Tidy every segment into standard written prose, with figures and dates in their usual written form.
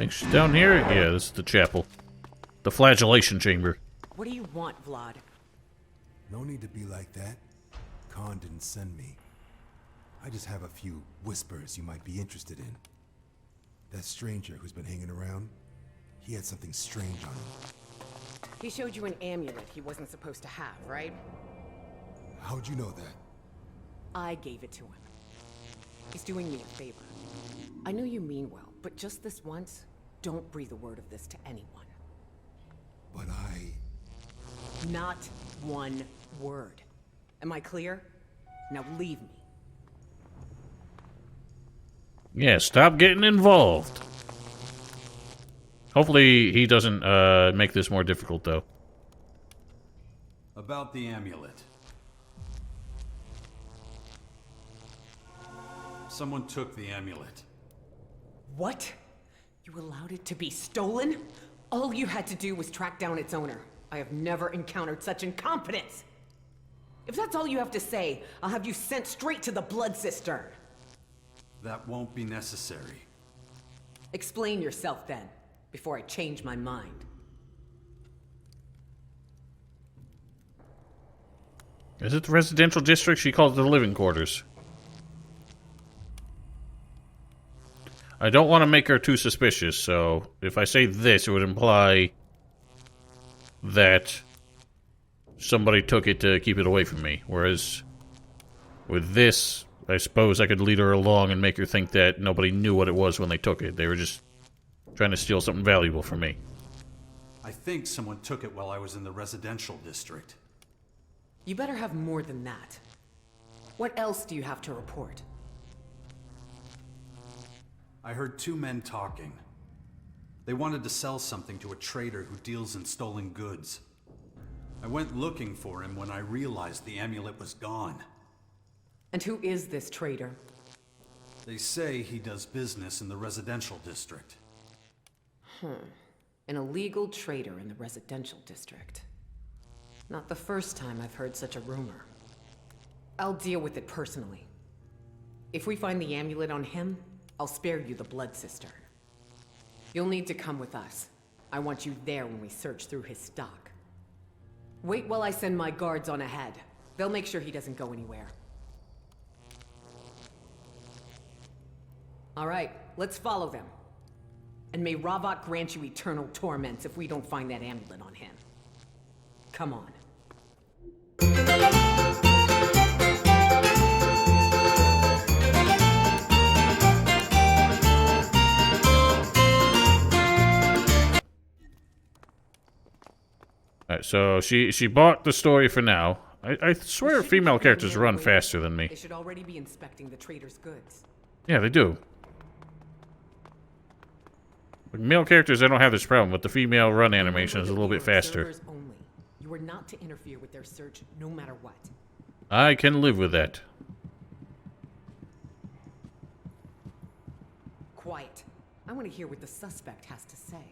think she's down here? Yeah, this is the chapel. The flagellation chamber. What do you want, Vlad? No need to be like that. Khan didn't send me. I just have a few whispers you might be interested in. That stranger who's been hanging around, he had something strange on him. He showed you an amulet he wasn't supposed to have, right? How'd you know that? I gave it to him. He's doing me a favor. I know you mean well, but just this once, don't breathe a word of this to anyone. But Not one word. Am I clear? Now leave me. Yeah, stop getting involved. Hopefully he doesn't make this more difficult, though. About the amulet. Someone took the amulet. What? You allowed it to be stolen? All you had to do was track down its owner. I have never encountered such incompetence. If that's all you have to say, I'll have you sent straight to the blood cistern. That won't be necessary. Explain yourself then, before I change my mind. Is it the residential district? She calls it the living quarters. I don't want to make her too suspicious, so if I say this, it would imply that somebody took it to keep it away from me. Whereas with this, I suppose I could lead her along and make her think that nobody knew what it was when they took it. They were just trying to steal something valuable from me. I think someone took it while I was in the residential district. You better have more than that. What else do you have to report? I heard two men talking. They wanted to sell something to a trader who deals in stolen goods. I went looking for him when I realized the amulet was gone. And who is this trader? They say he does business in the residential district. An illegal trader in the residential district. Not the first time I've heard such a rumor. I'll deal with it personally. If we find the amulet on him, I'll spare you the blood cistern. You'll need to come with us. I want you there when we search through his stock. Wait while I send my guards on ahead. They'll make sure he doesn't go anywhere. All right, let's follow them. And may Ravok grant you eternal torments if we don't find that amulet on him. Come on. Alright, so she bought the story for now. I swear female characters run faster than me. They should already be inspecting the trader's goods. Yeah, they do. With male characters, I don't have this problem, but the female run animation is a little bit faster. Only. You are not to interfere with their search, no matter what. I can live with that. Quiet. I want to hear what the suspect has to say.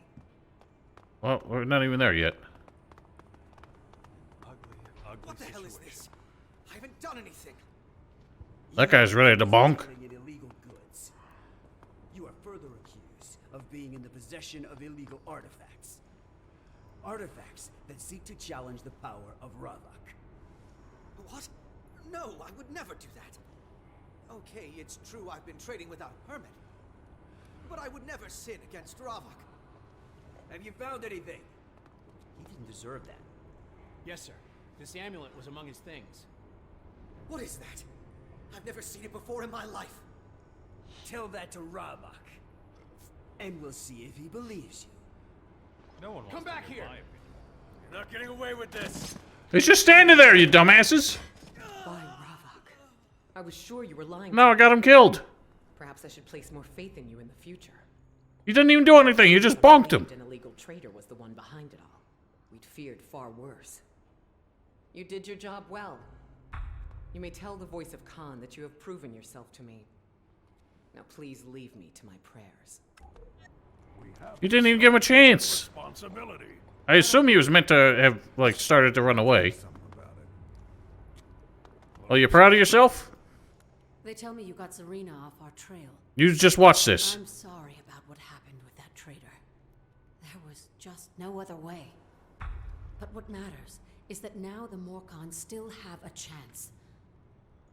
Well, we're not even there yet. What the hell is this? I haven't done anything. That guy's ready to bonk. Illegal goods. You are further accused of being in the possession of illegal artifacts. Artifacts that seek to challenge the power of Ravok. What? No, I would never do that. Okay, it's true I've been trading without a permit. But I would never sin against Ravok. Have you found anything? He didn't deserve that. Yes, sir. This amulet was among his things. What is that? I've never seen it before in my life. Tell that to Ravok. And we'll see if he believes you. No one wants Come back here! You're not getting away with this. He's just standing there, you dumbasses! By Ravok. I was sure you were lying. No, I got him killed. Perhaps I should place more faith in you in the future. You didn't even do anything, you just bonked him. An illegal trader was the one behind it all. We'd feared far worse. You did your job well. You may tell the voice of Khan that you have proven yourself to me. Now please leave me to my prayers. You didn't even give him a chance. I assume he was meant to have, like, started to run away. Are you proud of yourself? They tell me you got Serena off our trail. You just watch this. I'm sorry about what happened with that trader. just no other way. But what matters is that now the Morkon still have a chance.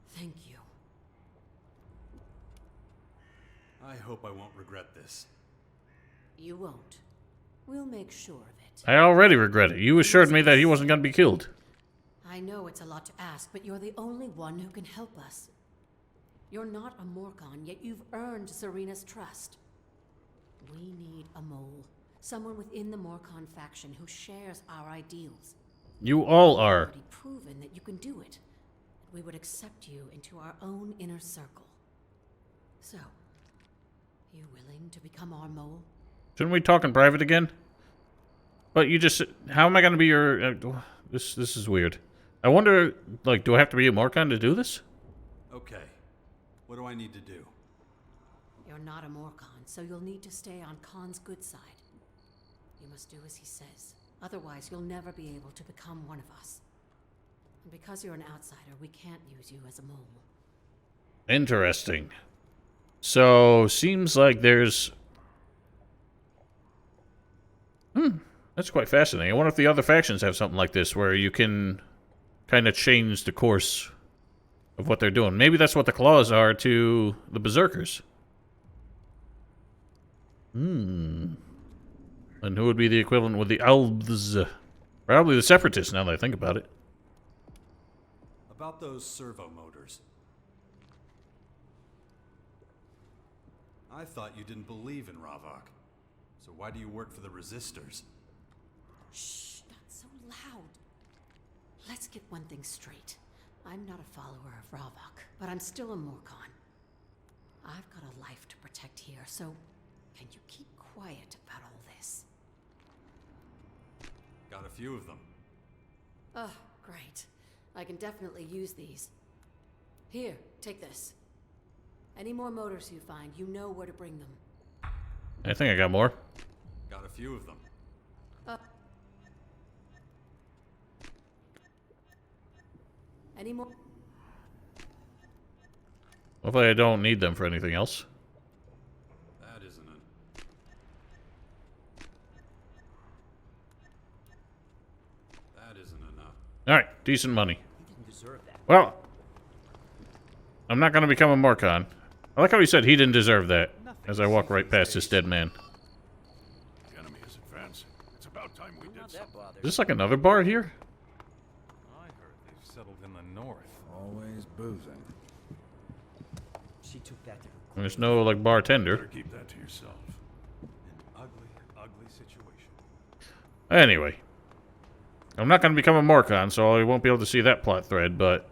Thank you. I hope I won't regret this. You won't. We'll make sure of it. I already regret it. You assured me that he wasn't going to be killed. I know it's a lot to ask, but you're the only one who can help us. You're not a Morkon, yet you've earned Serena's trust. We need a mole. Someone within the Morkon faction who shares our ideals. You all You've are. already proven that you can do it. We would accept you into our own inner circle. So, you willing to become our mole? Shouldn't we talk in private again? But you just... How am I going to be your... This is weird. I wonder, like, do I have to be a Morkon to do this? Okay. What do I need to do? You're not a Morkon, so you'll need to stay on Khan's good side. You must do as he says. Otherwise, you'll never be able to become one of us. And because you're an outsider, we can't use you as a mole. Interesting. So, seems like there's... That's quite fascinating. I wonder if the other factions have something like this, where you can kind of change the course of what they're doing. Maybe that's what the claws are to the Berserkers. And who would be the equivalent with the Elves? Probably the Separatists, now that I think about it. About those servo motors. I thought you didn't believe in Ravok. So why do you work for the Resistors? Shh, not so loud. Let's get one thing straight. I'm not a follower of Ravok, but I'm still a Morkon. I've got a life to protect here, so can you keep quiet about all this? Got a few of them. Oh, great. I can definitely use these. Here, take this. Any more motors you find, you know where to bring them. I think I got more. Got a few of them. Any more? Hopefully I don't need them for anything else. That isn't it. That isn't enough. Alright, decent money. You didn't deserve that. Well, I'm not going to become a Morkon. I like how he said he didn't deserve that, as I walk right past this dead man. The enemy is advancing. It's about time we did something. Is this like another bar here? I heard they've settled in the north. Always boozing. She took that to her. There's no, like, bartender. Better keep that to yourself. An ugly, ugly situation. Anyway. I'm not going to become a Morkon, so I won't be able to see that plot thread, but...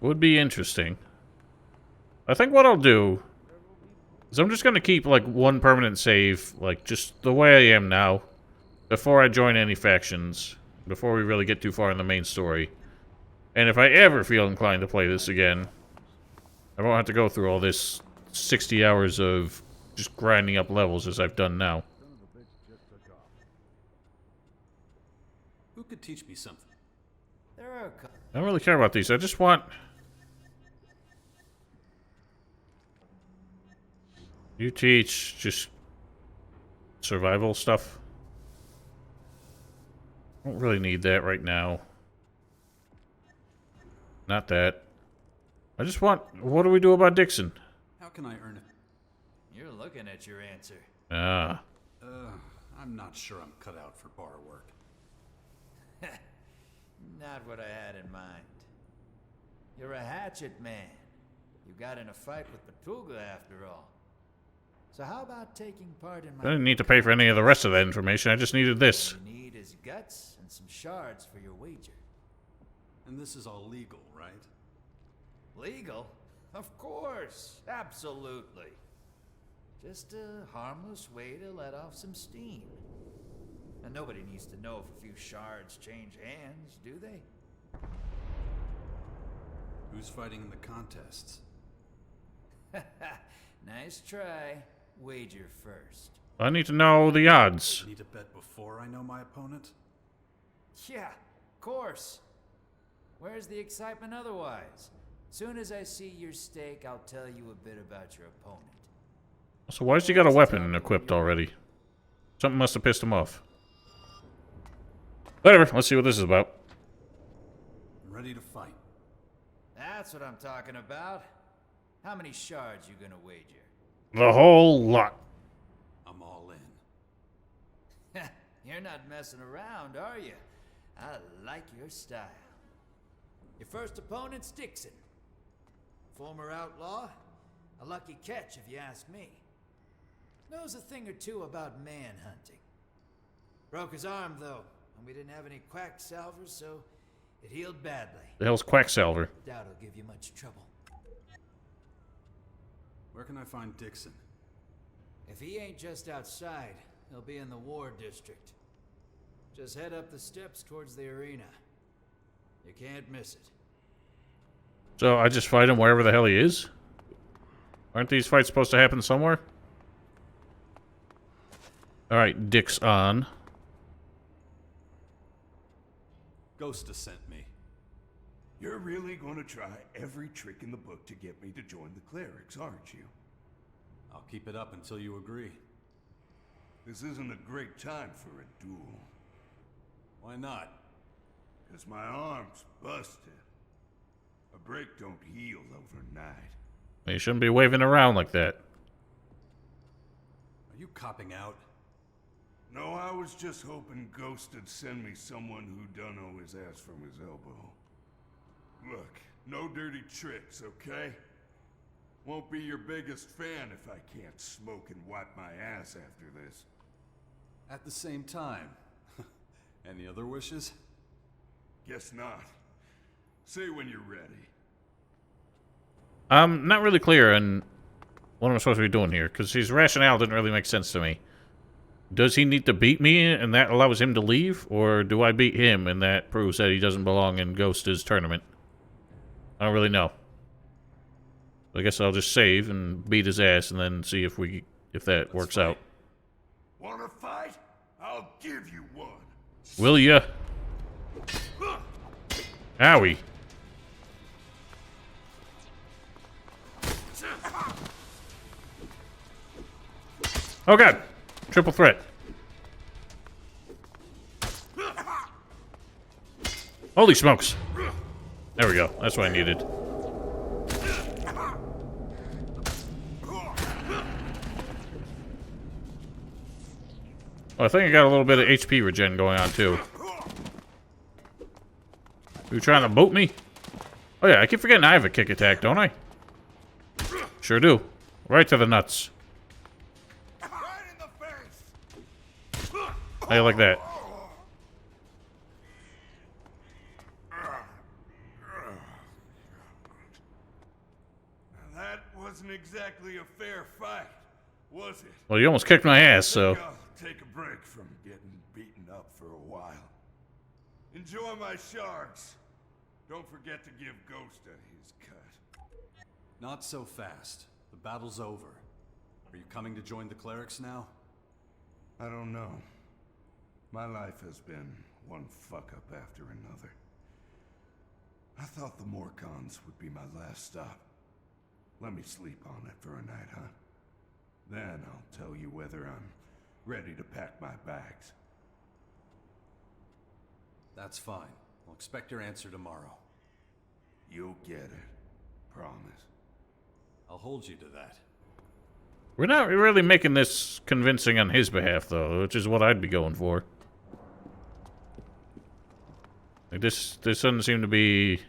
would be interesting. I think what I'll do... is I'm just going to keep, like, one permanent save, like, just the way I am now. Before I join any factions. Before we really get too far in the main story. And if I ever feel inclined to play this again... I won't have to go through all this 60 hours of just grinding up levels as I've done now. Who could teach me something? There are I don't really care about these. I just want... You teach just survival stuff? I don't really need that right now. Not that. I just want... What do we do about Dixxon? How can I earn it? You're looking at your answer. Ah. I'm not sure I'm cut out for bar work. Not what I had in mind. You're a hatchet man. You got in a fight with the Tuga after all. So how about taking part in my... I didn't need to pay for any of the rest of that information. I just needed this. All you need is guts and some shards for your wager. And this is all legal, right? Legal? Of course. Absolutely. Just a harmless way to let off some steam. And nobody needs to know if a few shards change hands, do they? Who's fighting in the contests? Nice try. Wager first. I need to know the odds. Need to bet before I know my opponent? Yeah, of course. Where's the excitement otherwise? Soon as I see your stake, I'll tell you a bit about your opponent. So why's he got a weapon equipped already? Something must have pissed him off. Whatever, let's see what this is about. I'm ready to fight. That's what I'm talking about. How many shards you gonna wager? The whole lot. I'm all in. You're not messing around, are you? I like your style. Your first opponent's Dixxon. Former outlaw. A lucky catch, if you ask me. Knows a thing or two about manhunting. Broke his arm, though, and we didn't have any quacksalvers, so it healed badly. The hell's Quacksalver? Doubt it'll give you much trouble. Where can I find Dixxon? If he ain't just outside, he'll be in the war district. Just head up the steps towards the arena. You can't miss it. So I just fight him wherever the hell he is? Aren't these fights supposed to happen somewhere? Alright, Dixxon. Gosta sent me. You're really going to try every trick in the book to get me to join the clerics, aren't you? I'll keep it up until you agree. This isn't a great time for a duel. Why not? Because my arm's busted. A break don't heal overnight. You shouldn't be waving around like that. Are you copping out? No, I was just hoping Ghost'd send me someone who don't know his ass from his elbow. Look, no dirty tricks, okay? Won't be your biggest fan if I can't smoke and wipe my ass after this. At the same time. Any other wishes? Guess not. Say when you're ready. I'm not really clear on what I'm supposed to be doing here, because his rationale didn't really make sense to me. Does he need to beat me, and that allows him to leave? Or do I beat him, and that proves that he doesn't belong in Ghosta's tournament? I don't really know. I guess I'll just save and beat his ass, and then see if that works out. Wanna fight? I'll give you one. Will ya? Owie. Oh god! Triple threat. Holy smokes! There we go. That's what I needed. Oh, I think I got a little bit of HP regen going on too. You trying to boat me? Oh yeah, I keep forgetting I have a kick attack, don't I? Sure do. Right to the nuts. How you like that? That wasn't exactly a fair fight, was it? Well, you almost kicked my ass, so... I'll take a break from getting beaten up for a while. Enjoy my shards. Don't forget to give Gosta his cut. Not so fast. The battle's over. Are you coming to join the clerics now? I don't know. My life has been one fuck-up after another. I thought the Morkons would be my last stop. Let me sleep on it for a night, huh? Then I'll tell you whether I'm ready to pack my bags. That's fine. I'll expect your answer tomorrow. You'll get it. Promise. I'll hold you to that. We're not really making this convincing on his behalf, though, which is what I'd be going for. Like this doesn't seem to be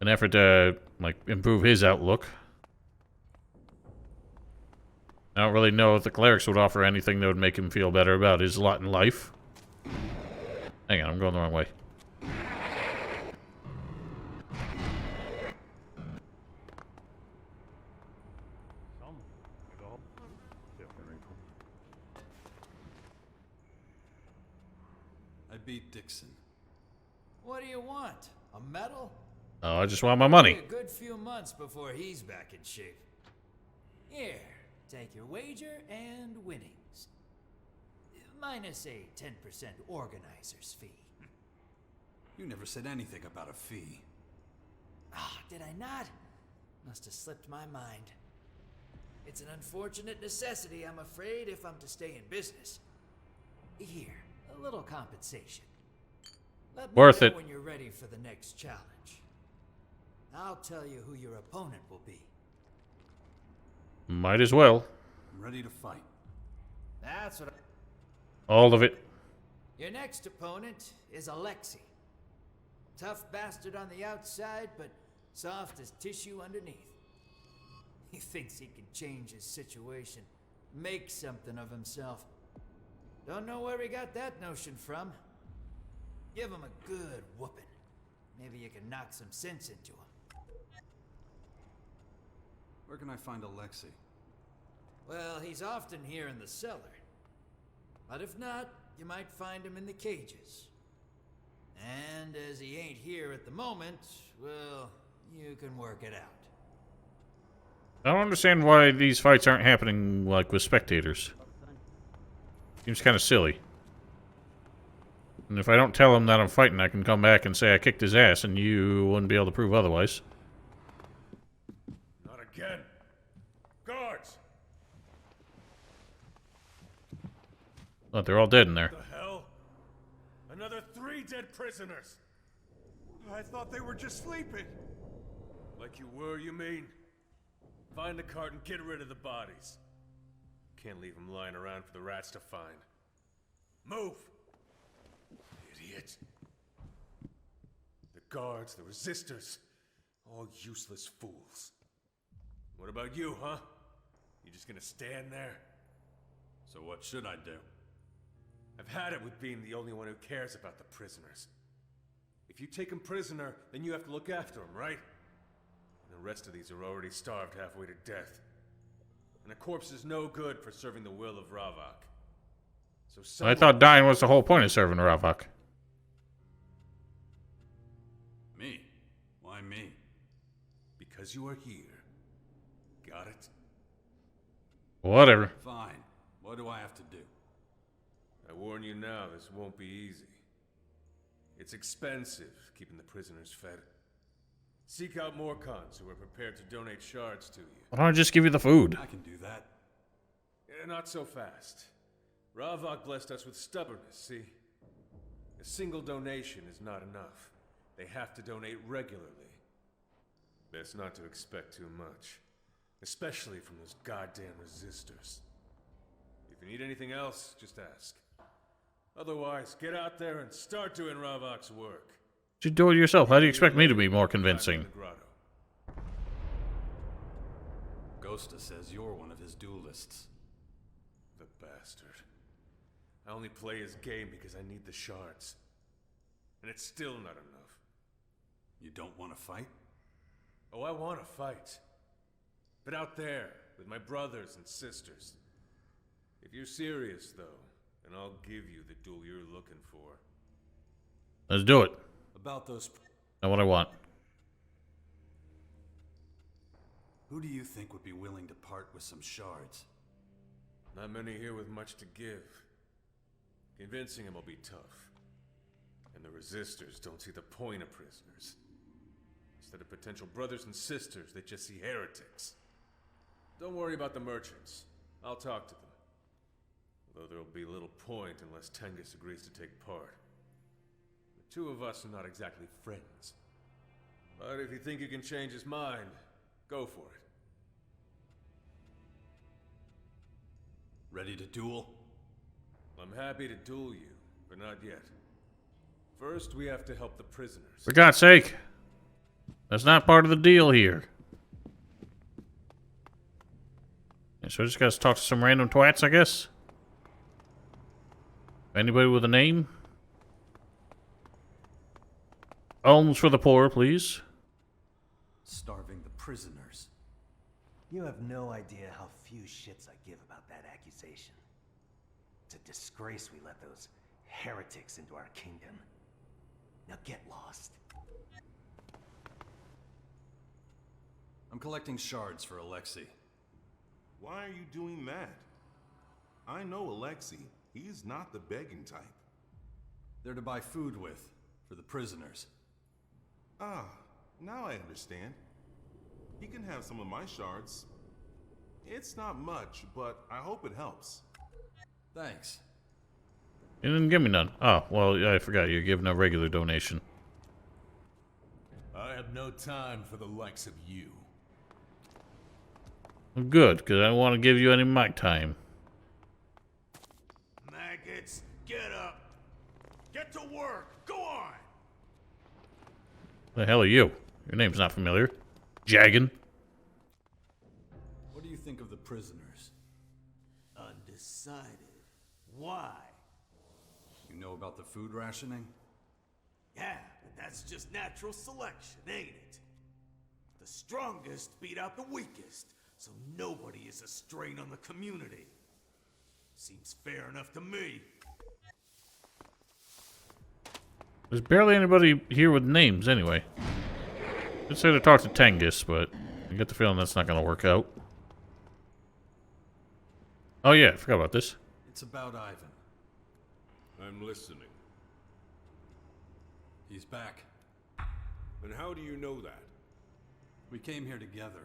an effort to, like, improve his outlook. I don't really know if the clerics would offer anything that would make him feel better about his lot in life. Hang on, I'm going the wrong way. I beat Dixxon. What do you want? A medal? Oh, I just want my money. A good few months before he's back in shape. Here, take your wager and winnings. Minus a 10% organizer's fee. You never said anything about a fee. Ah, did I not? Must have slipped my mind. It's an unfortunate necessity, I'm afraid, if I'm to stay in business. Here, a little compensation. Let me Worth know it. when you're ready for the next challenge. I'll tell you who your opponent will be. Might as well. I'm ready to fight. That's what All of it. Your next opponent is Alexei. Tough bastard on the outside, but soft as tissue underneath. He thinks he can change his situation, make something of himself. Don't know where he got that notion from. Give him a good whooping. Maybe you can knock some sense into him. Where can I find Alexei? Well, he's often here in the cellar. But if not, you might find him in the cages. And as he ain't here at the moment, well, you can work it out. I don't understand why these fights aren't happening, like, with spectators. Seems kind of silly. And if I don't tell him that I'm fighting, I can come back and say I kicked his ass, and you wouldn't be able to prove otherwise. Not again. Guards! Oh, they're all dead in there. What the hell? Another 3 dead prisoners! I thought they were just sleeping. Like you were, you mean? Find the cart and get rid of the bodies. Can't leave them lying around for the rats to find. Move! Idiot. The guards, the resistors, all useless fools. What about you, huh? You just gonna stand there? So what should I do? I've had it with being the only one who cares about the prisoners. If you take them prisoner, then you have to look after them, right? And the rest of these are already starved halfway to death. And a corpse is no good for serving the will of Ravok. So I thought dying was the whole point of serving Ravok. Me? Why me? Because you are here. Got it? Whatever. Fine. What do I have to do? I warn you now, this won't be easy. It's expensive, keeping the prisoners fed. Seek out Morkons who are prepared to donate shards to you. Why don't I just give you the food? I can do that. Not so fast. Ravok blessed us with stubbornness, see? A single donation is not enough. They have to donate regularly. Best not to expect too much. Especially from those goddamn resistors. If you need anything else, just ask. Otherwise, get out there and start doing Ravok's work. You do it yourself. How do you expect me to be more convincing? Gosta says you're one of his duelists. The bastard. I only play his game because I need the shards. And it's still not enough. You don't want to fight? Oh, I want to fight. But out there, with my brothers and sisters. If you're serious, though, then I'll give you the duel you're looking for. Let's do it. About those... Not what I want. Who do you think would be willing to part with some shards? Not many here with much to give. Convincing them will be tough. And the resistors don't see the point of prisoners. Instead of potential brothers and sisters, they just see heretics. Don't worry about the merchants. I'll talk to them. Although there'll be little point unless Tengus agrees to take part. The two of us are not exactly friends. But if you think you can change his mind, go for it. Ready to duel? I'm happy to duel you, but not yet. First, we have to help the prisoners. For God's sake. That's not part of the deal here. Yeah, so I just gotta talk to some random twats, I guess? Anybody with a name? Alms for the poor, please. Starving the prisoners. You have no idea how few shits I give about that accusation. It's a disgrace we let those heretics into our kingdom. Now get lost. I'm collecting shards for Alexei. Why are you doing that? I know Alexei. He's not the begging type. They're to buy food with, for the prisoners. Ah, now I understand. He can have some of my shards. It's not much, but I hope it helps. Thanks. You didn't give me none. Oh, well, yeah, I forgot. You're giving a regular donation. I have no time for the likes of you. Well, good, because I don't want to give you any of my time. Maggots, get up. Get to work. Go on. The hell are you? Your name's not familiar. Jaggin. What do you think of the prisoners? Undecided. Why? You know about the food rationing? Yeah, but that's just natural selection, ain't it? The strongest beat out the weakest, so nobody is a strain on the community. Seems fair enough to me. There's barely anybody here with names, anyway. I'd say to talk to Tengus, but I get the feeling that's not going to work out. Oh yeah, I forgot about this. It's about Ivan. I'm listening. He's back. And how do you know that? We came here together.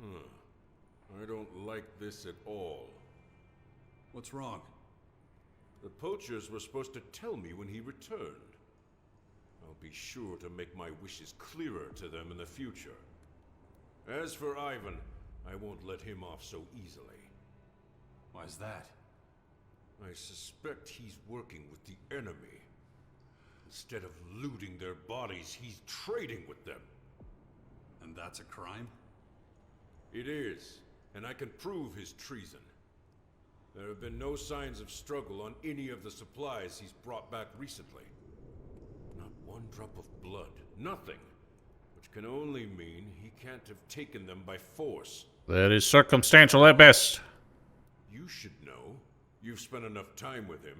I don't like this at all. What's wrong? The poachers were supposed to tell me when he returned. I'll be sure to make my wishes clearer to them in the future. As for Ivan, I won't let him off so easily. Why's that? I suspect he's working with the enemy. Instead of looting their bodies, he's trading with them. And that's a crime? It is, and I can prove his treason. There have been no signs of struggle on any of the supplies he's brought back recently. Not one drop of blood, nothing. Which can only mean he can't have taken them by force. That is circumstantial at best. You should know. You've spent enough time with him.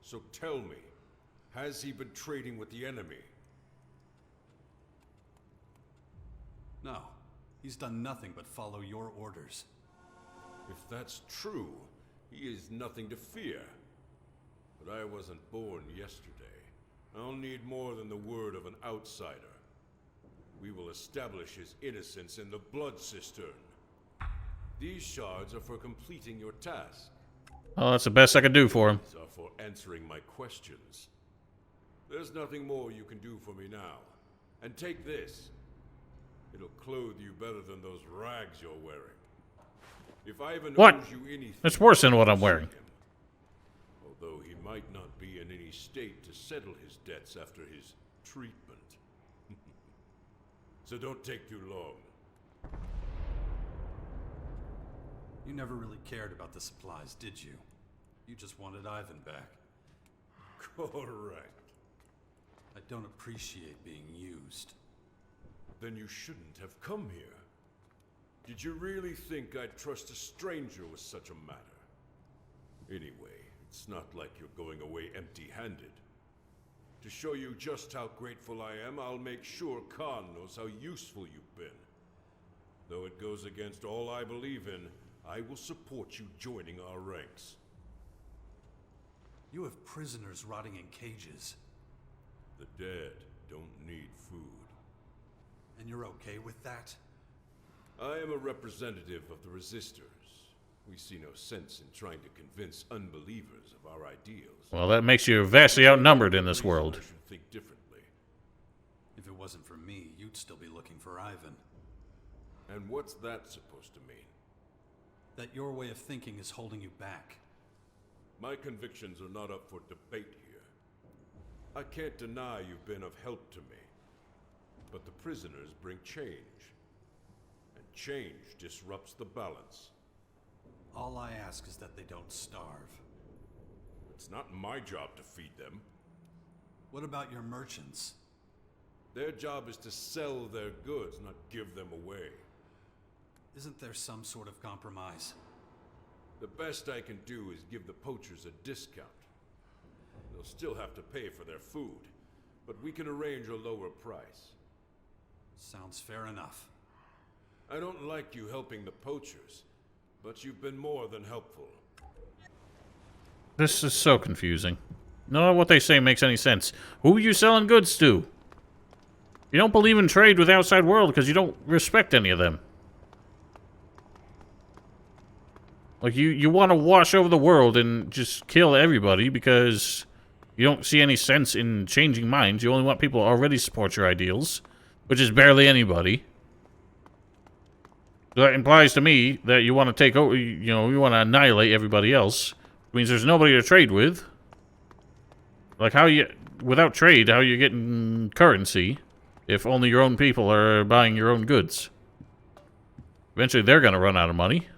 So tell me, has he been trading with the enemy? No. He's done nothing but follow your orders. If that's true, he is nothing to fear. But I wasn't born yesterday. I'll need more than the word of an outsider. We will establish his innocence in the blood cistern. These shards are for completing your task. Oh, that's the best I could do for him. These are for answering my questions. There's nothing more you can do for me now. And take this. It'll clothe you better than those rags you're wearing. If Ivan owes you anything, it's worse than what I'm wearing. Although he might not be in any state to settle his debts after his treatment. So don't take too long. You never really cared about the supplies, did you? You just wanted Ivan back. Correct. I don't appreciate being used. Then you shouldn't have come here. Did you really think I'd trust a stranger with such a matter? Anyway, it's not like you're going away empty-handed. To show you just how grateful I am, I'll make sure Khan knows how useful you've been. Though it goes against all I believe in, I will support you joining our ranks. You have prisoners rotting in cages. The dead don't need food. And you're okay with that? I am a representative of the Resistors. We see no sense in trying to convince unbelievers of our ideals. Well, that makes you vastly outnumbered in this world. I should think differently. If it wasn't for me, you'd still be looking for Ivan. And what's that supposed to mean? That your way of thinking is holding you back. My convictions are not up for debate here. I can't deny you've been of help to me. But the prisoners bring change. And change disrupts the balance. All I ask is that they don't starve. It's not my job to feed them. What about your merchants? Their job is to sell their goods, not give them away. Isn't there some sort of compromise? The best I can do is give the poachers a discount. They'll still have to pay for their food, but we can arrange a lower price. Sounds fair enough. I don't like you helping the poachers, but you've been more than helpful. This is so confusing. None of what they say makes any sense. Who are you selling goods to? You don't believe in trade with the outside world because you don't respect any of them. Like, you want to wash over the world and just kill everybody because you don't see any sense in changing minds. You only want people who already support your ideals, which is barely anybody. So that implies to me that you want to take over, you know, you want to annihilate everybody else. It means there's nobody to trade with. Like, without trade, how are you getting currency if only your own people are buying your own goods? Eventually, they're going to run out of money.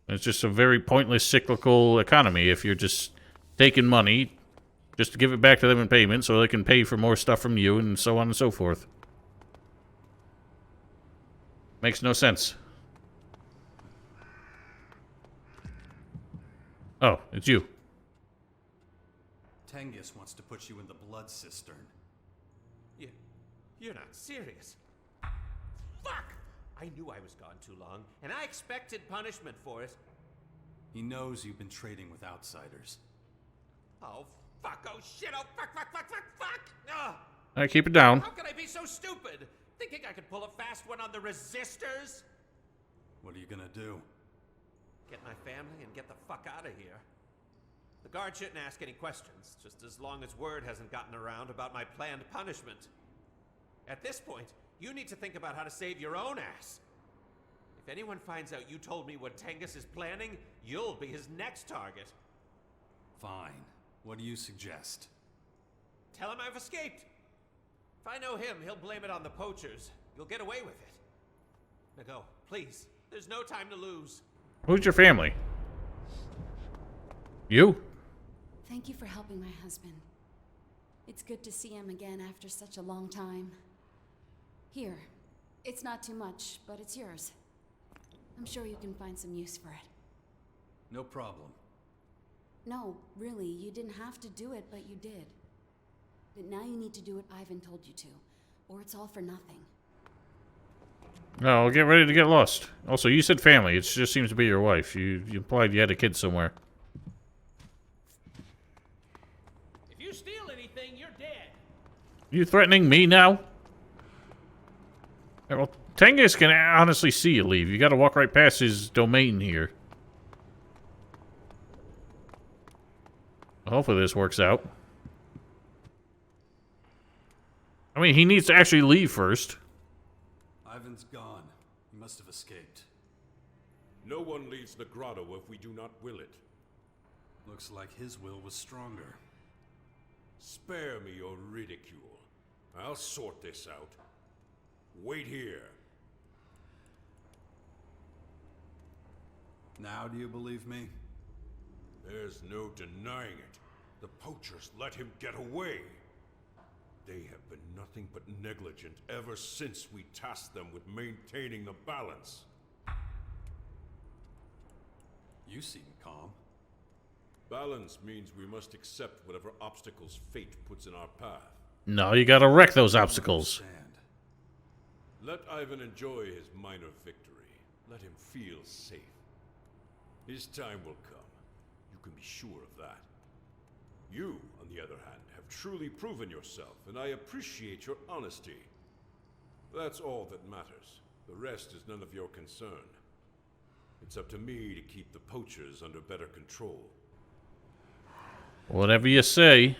It's just a very pointless cyclical economy if you're just taking money just to give it back to them in payment so they can pay for more stuff from you and so on and so forth. Makes no sense. Oh, it's you. Tengus wants to put you in the blood cistern. You're not serious. Fuck! I knew I was gone too long, and I expected punishment for it. He knows you've been trading with outsiders. Oh, fuck! Oh, shit! Oh, fuck! Ugh. Alright, keep it down. How could I be so stupid? Thinking I could pull a fast one on the resistors? What are you gonna do? Get my family and get the fuck out of here. The guard shouldn't ask any questions, just as long as word hasn't gotten around about my planned punishment. At this point, you need to think about how to save your own ass. If anyone finds out you told me what Tengus is planning, you'll be his next target. Fine. What do you suggest? Tell him I've escaped. If I know him, he'll blame it on the poachers. You'll get away with it. Now go, please. There's no time to lose. Who's your family? You? Thank you for helping my husband. It's good to see him again after such a long time. Here. It's not too much, but it's yours. I'm sure you can find some use for it. No problem. No, really, you didn't have to do it, but you did. But now you need to do what Ivan told you to, or it's all for nothing. No, get ready to get lost. Also, you said family. It just seems to be your wife. You implied you had a kid somewhere. If you steal anything, you're dead. You threatening me now? Well, Tengus can honestly see you leave. You gotta walk right past his domain here. Hopefully this works out. I mean, he needs to actually leave first. Ivan's gone. He must have escaped. No one leaves the grotto if we do not will it. Looks like his will was stronger. Spare me your ridicule. I'll sort this out. Wait here. Now do you believe me? There's no denying it. The poachers let him get away. They have been nothing but negligent ever since we tasked them with maintaining the balance. You seem calm. Balance means we must accept whatever obstacles fate puts in our path. No, you gotta wreck those obstacles. Let Ivan enjoy his minor victory. Let him feel safe. His time will come. You can be sure of that. You, on the other hand, have truly proven yourself, and I appreciate your honesty. That's all that matters. The rest is none of your concern. It's up to me to keep the poachers under better control. Whatever you say.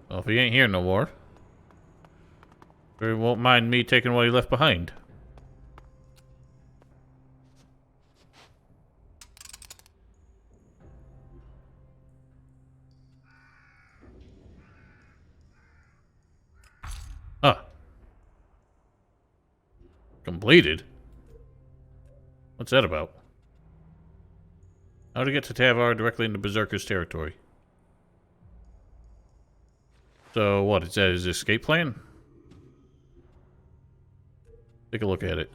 Well, if he ain't here no more, he won't mind me taking what he left behind. Ah. Completed? What's that about? How to get to Tavar directly into Berserker's territory. So, what, is that his escape plan? Take a look at it.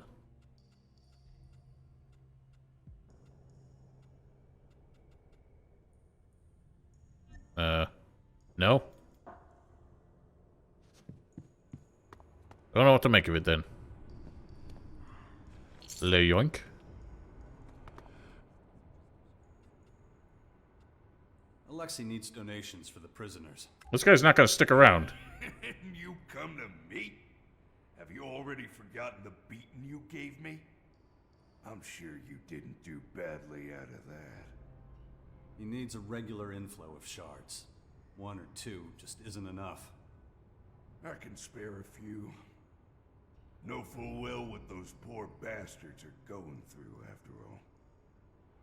No? Don't know what to make of it then. Le yoink. Alexei needs donations for the prisoners. This guy's not gonna stick around. You come to me? Have you already forgotten the beating you gave me? I'm sure you didn't do badly out of that. He needs a regular inflow of shards. 1 or 2 just isn't enough. I can spare a few. Know full well what those poor bastards are going through, after all.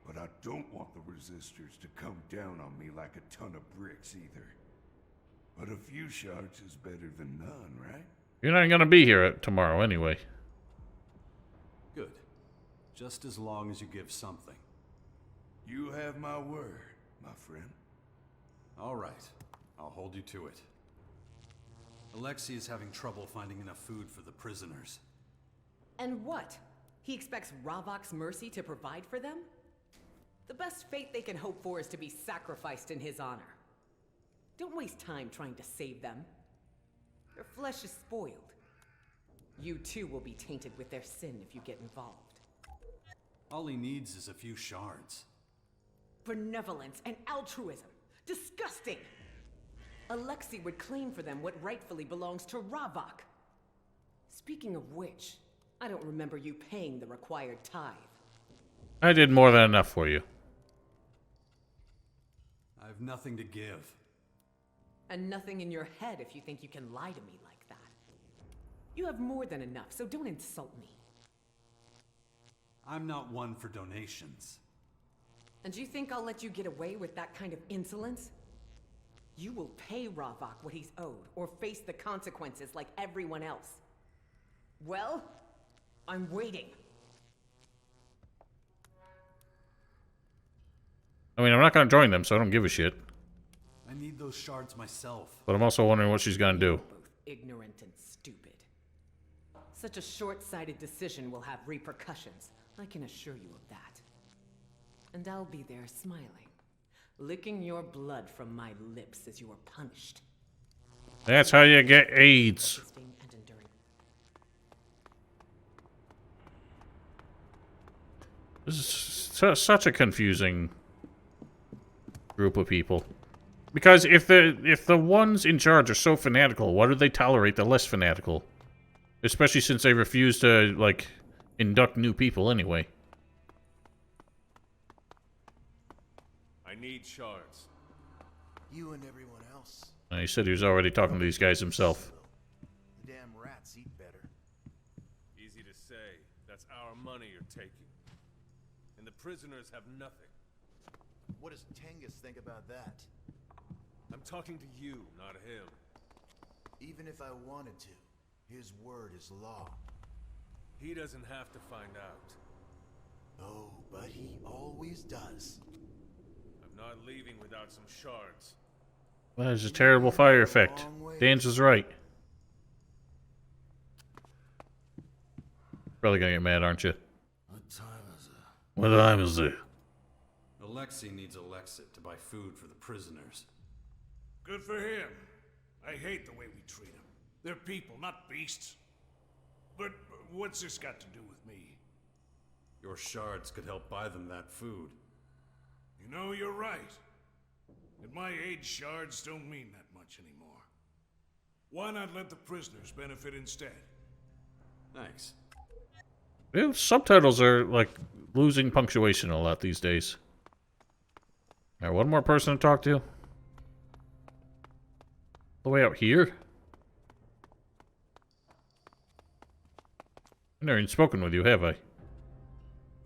But I don't want the resistors to come down on me like a ton of bricks, either. But a few shards is better than none, right? You're not gonna be here tomorrow anyway. Good. Just as long as you give something. You have my word, my friend. All right. I'll hold you to it. Alexei is having trouble finding enough food for the prisoners. And what? He expects Ravok's mercy to provide for them? The best fate they can hope for is to be sacrificed in his honor. Don't waste time trying to save them. Their flesh is spoiled. You too will be tainted with their sin if you get involved. All he needs is a few shards. Benevolence and altruism. Disgusting! Alexei would claim for them what rightfully belongs to Ravok. Speaking of which, I don't remember you paying the required tithe. I did more than enough for you. I have nothing to give. And nothing in your head if you think you can lie to me like that. You have more than enough, so don't insult me. I'm not one for donations. And you think I'll let you get away with that kind of insolence? You will pay Ravok what he's owed, or face the consequences like everyone else. Well, I'm waiting. I mean, I'm not gonna join them, so I don't give a shit. I need those shards myself. But I'm also wondering what she's gonna do. Both ignorant and stupid. Such a short-sighted decision will have repercussions. I can assure you of that. And I'll be there smiling, licking your blood from my lips as you are punished. That's how you get AIDS. And enduring. This is such a confusing group of people. Because if the ones in charge are so fanatical, why do they tolerate the less fanatical? Especially since they refuse to, like, induct new people anyway. I need shards. You and everyone else. He said he was already talking to these guys himself. The damn rats eat better. Easy to say. That's our money you're taking. And the prisoners have nothing. What does Tengus think about that? I'm talking to you, not him. Even if I wanted to, his word is law. He doesn't have to find out. Oh, but he always does. I'm not leaving without some shards. That is a terrible fire effect. Dan's was right. Probably gonna get mad, aren't you? What time is it? What time is it? Alexei needs Alexit to buy food for the prisoners. Good for him. I hate the way we treat them. They're people, not beasts. But what's this got to do with me? Your shards could help buy them that food. You know, you're right. At my age, shards don't mean that much anymore. Why not let the prisoners benefit instead? Thanks. Yeah, subtitles are, like, losing punctuation a lot these days. Alright, one more person to talk to. All the way out here? I've never even spoken with you, have I?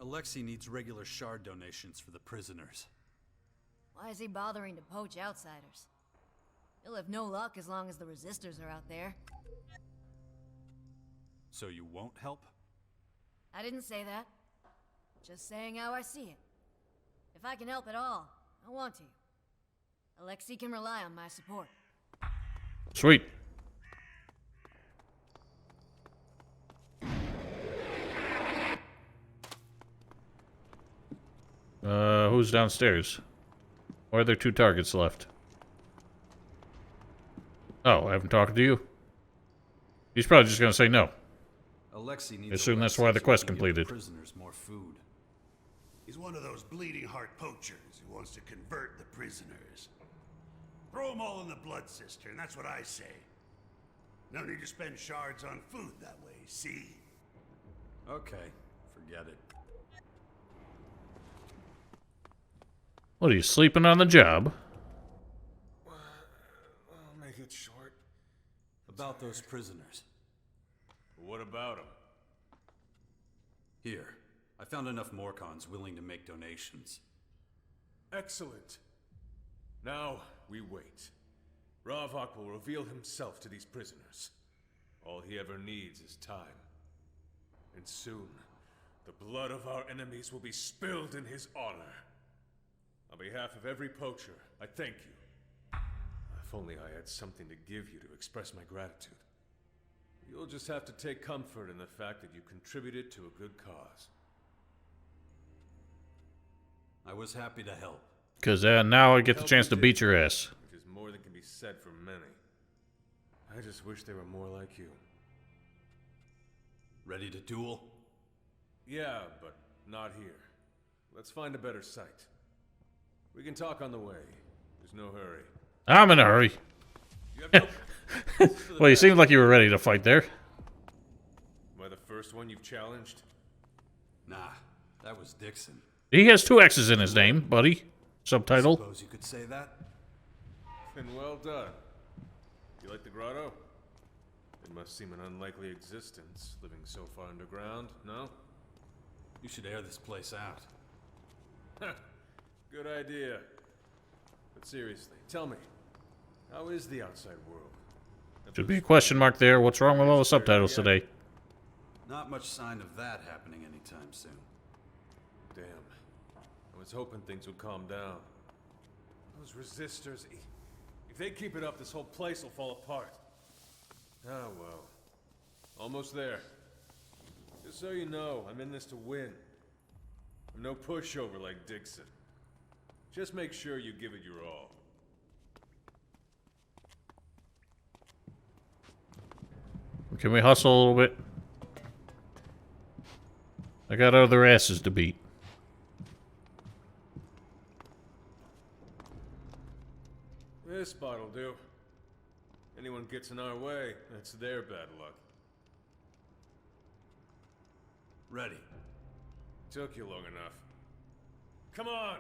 Alexei needs regular shard donations for the prisoners. Why is he bothering to poach outsiders? He'll have no luck as long as the resistors are out there. So you won't help? I didn't say that. Just saying how I see it. If I can help at all, I want to. Alexei can rely on my support. Sweet. Who's downstairs? Or are there 2 targets left? Oh, I haven't talked to you? He's probably just gonna say no. Alexei needs I assume that's why the quest completed. Prisoners more food. He's one of those bleeding heart poachers who wants to convert the prisoners. Throw them all in the blood cistern, that's what I say. No need to spend shards on food that way, see? Okay, forget it. What are you, sleeping on the job? I'll make it short. About those prisoners. What about them? Here, I found enough Morkons willing to make donations. Excellent. Now, we wait. Ravok will reveal himself to these prisoners. All he ever needs is time. And soon, the blood of our enemies will be spilled in his honor. On behalf of every poacher, I thank you. If only I had something to give you to express my gratitude. You'll just have to take comfort in the fact that you contributed to a good cause. I was happy to help. Because now I get the chance to beat your ass. Which is more than can be said for many. I just wish they were more like you. Ready to duel? Yeah, but not here. Let's find a better site. We can talk on the way. There's no hurry. I'm in a hurry. You have no... Well, you seemed like you were ready to fight there. Am I the first one you've challenged? Nah, that was Dixxon. He has 2 X's in his name, buddy. Subtitle. Suppose you could say that? Then well done. You like the grotto? It must seem an unlikely existence, living so far underground, no? You should air this place out. Good idea. But seriously, tell me, how is the outside world? Should be a question mark there. What's wrong with all the subtitles today? Not much sign of that happening anytime soon. Damn. I was hoping things would calm down. Those resistors, if they keep it up, this whole place will fall apart. Oh well. Almost there. Just so you know, I'm in this to win. I'm no pushover like Dixxon. Just make sure you give it your all. Can we hustle a little bit? I got other asses to beat. This spot'll do. Anyone gets in our way, that's their bad luck. Ready. Took you long enough. Come on!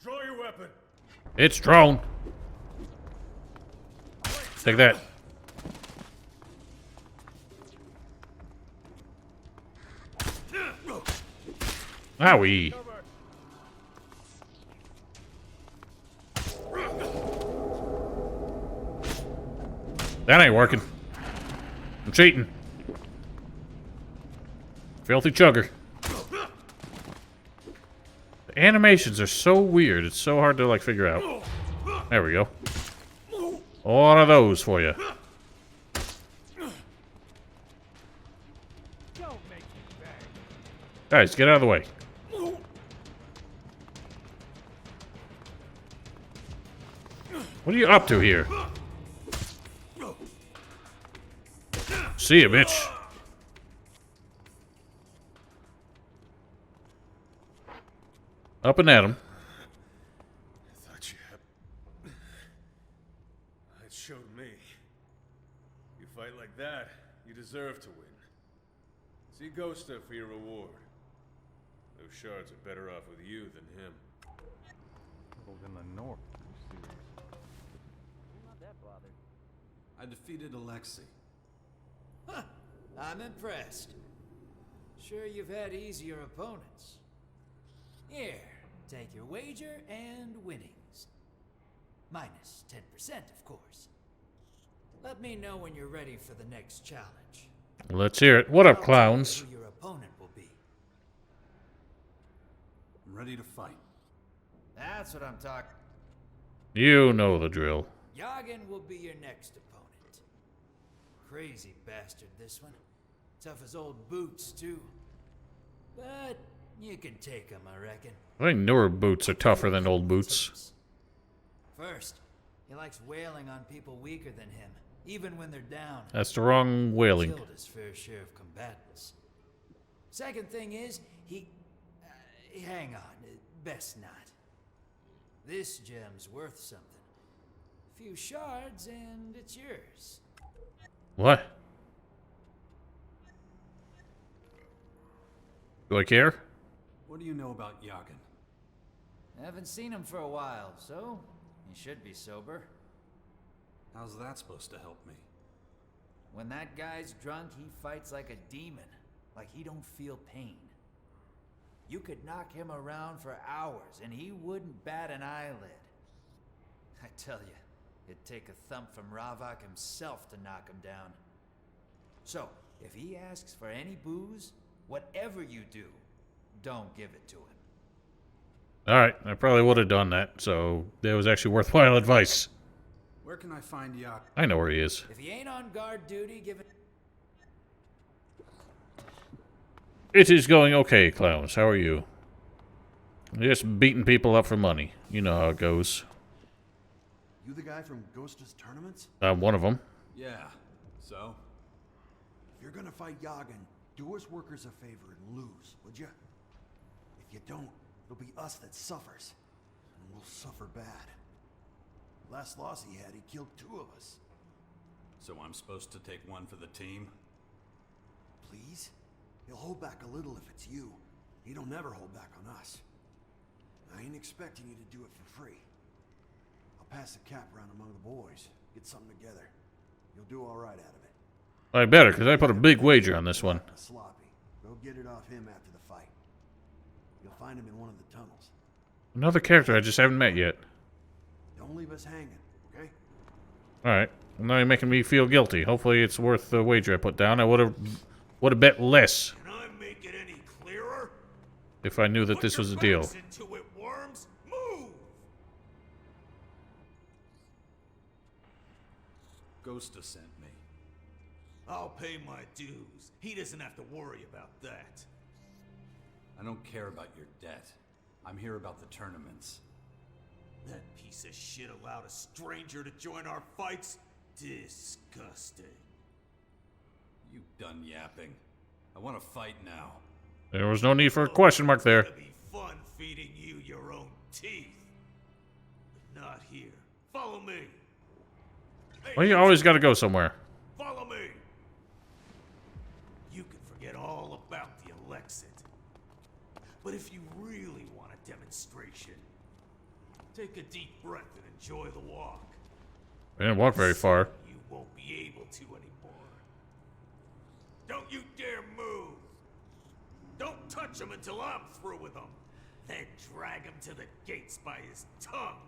Draw your weapon! It's drawn. Take that. Owie. That ain't working. I'm cheating. Filthy chugger. The animations are so weird. It's so hard to like figure out. There we go. One of those for you. Guys, get out of the way. What are you up to here? See ya, bitch. Up and at him. I thought you had... It showed me. You fight like that, you deserve to win. See Gosta for your reward. Those shards are better off with you than him. In the north. I defeated Alexei. Huh, I'm impressed. Sure you've had easier opponents. Here, take your wager and winnings. Minus 10%, of course. Let me know when you're ready for the next challenge. Let's hear it. What up, clowns? Who your opponent will be. I'm ready to fight. That's what I'm talking. You know the drill. Yagen will be your next opponent. Crazy bastard, this one. Tough as old boots, too. But you can take him, I reckon. I think newer boots are tougher than old boots. First, he likes wailing on people weaker than him, even when they're down. That's the wrong wailing. Killed his fair share of combatants. Second thing is, hang on, best not. This gem's worth something. Few shards and it's yours. What? Do I care? What do you know about Yagen? I haven't seen him for a while, so he should be sober. How's that supposed to help me? When that guy's drunk, he fights like a demon. Like he don't feel pain. You could knock him around for hours, and he wouldn't bat an eyelid. I tell you, it'd take a thump from Ravak himself to knock him down. So, if he asks for any booze, whatever you do, don't give it to him. Alright, I probably would have done that, so that was actually worthwhile advice. Where can I find Yagen? I know where he is. If he ain't on guard duty, give it... It is going okay, clowns. How are you? Just beating people up for money. You know how it goes. You the guy from Gosta's tournaments? I'm one of them. Yeah, so? If you're gonna fight Yagen, do us workers a favor and lose, would you? If you don't, it'll be us that suffers. And we'll suffer bad. Last loss he had, he killed 2 of us. So I'm supposed to take one for the team? Please? He'll hold back a little if it's you. He don't never hold back on us. I ain't expecting you to do it for free. I'll pass the cap around among the boys. Get something together. You'll do all right out of it. I better, because I put a big wager on this one. Sloppy. Go get it off him after the fight. You'll find him in one of the tunnels. Another character I just haven't met yet. Don't leave us hanging, okay? Alright. Well, now you're making me feel guilty. Hopefully it's worth the wager I put down. I would have bet less. Can I make it any clearer? If I knew that this was a deal. Into it, worms. Move! Gosta sent me. I'll pay my dues. He doesn't have to worry about that. I don't care about your debt. I'm here about the tournaments. That piece of shit allowed a stranger to join our fights? Disgusting. You done yapping. I want to fight now. There was no need for a question mark there. It'll be fun feeding you your own teeth. But not here. Follow me. Hey, Well, you always got to go somewhere. follow me. You can forget all about the Elexit. But if you really want a demonstration, take a deep breath and enjoy the walk. I didn't walk very far. You won't be able to anymore. Don't you dare move! Don't touch him until I'm through with him. Then drag him to the gates by his tongue.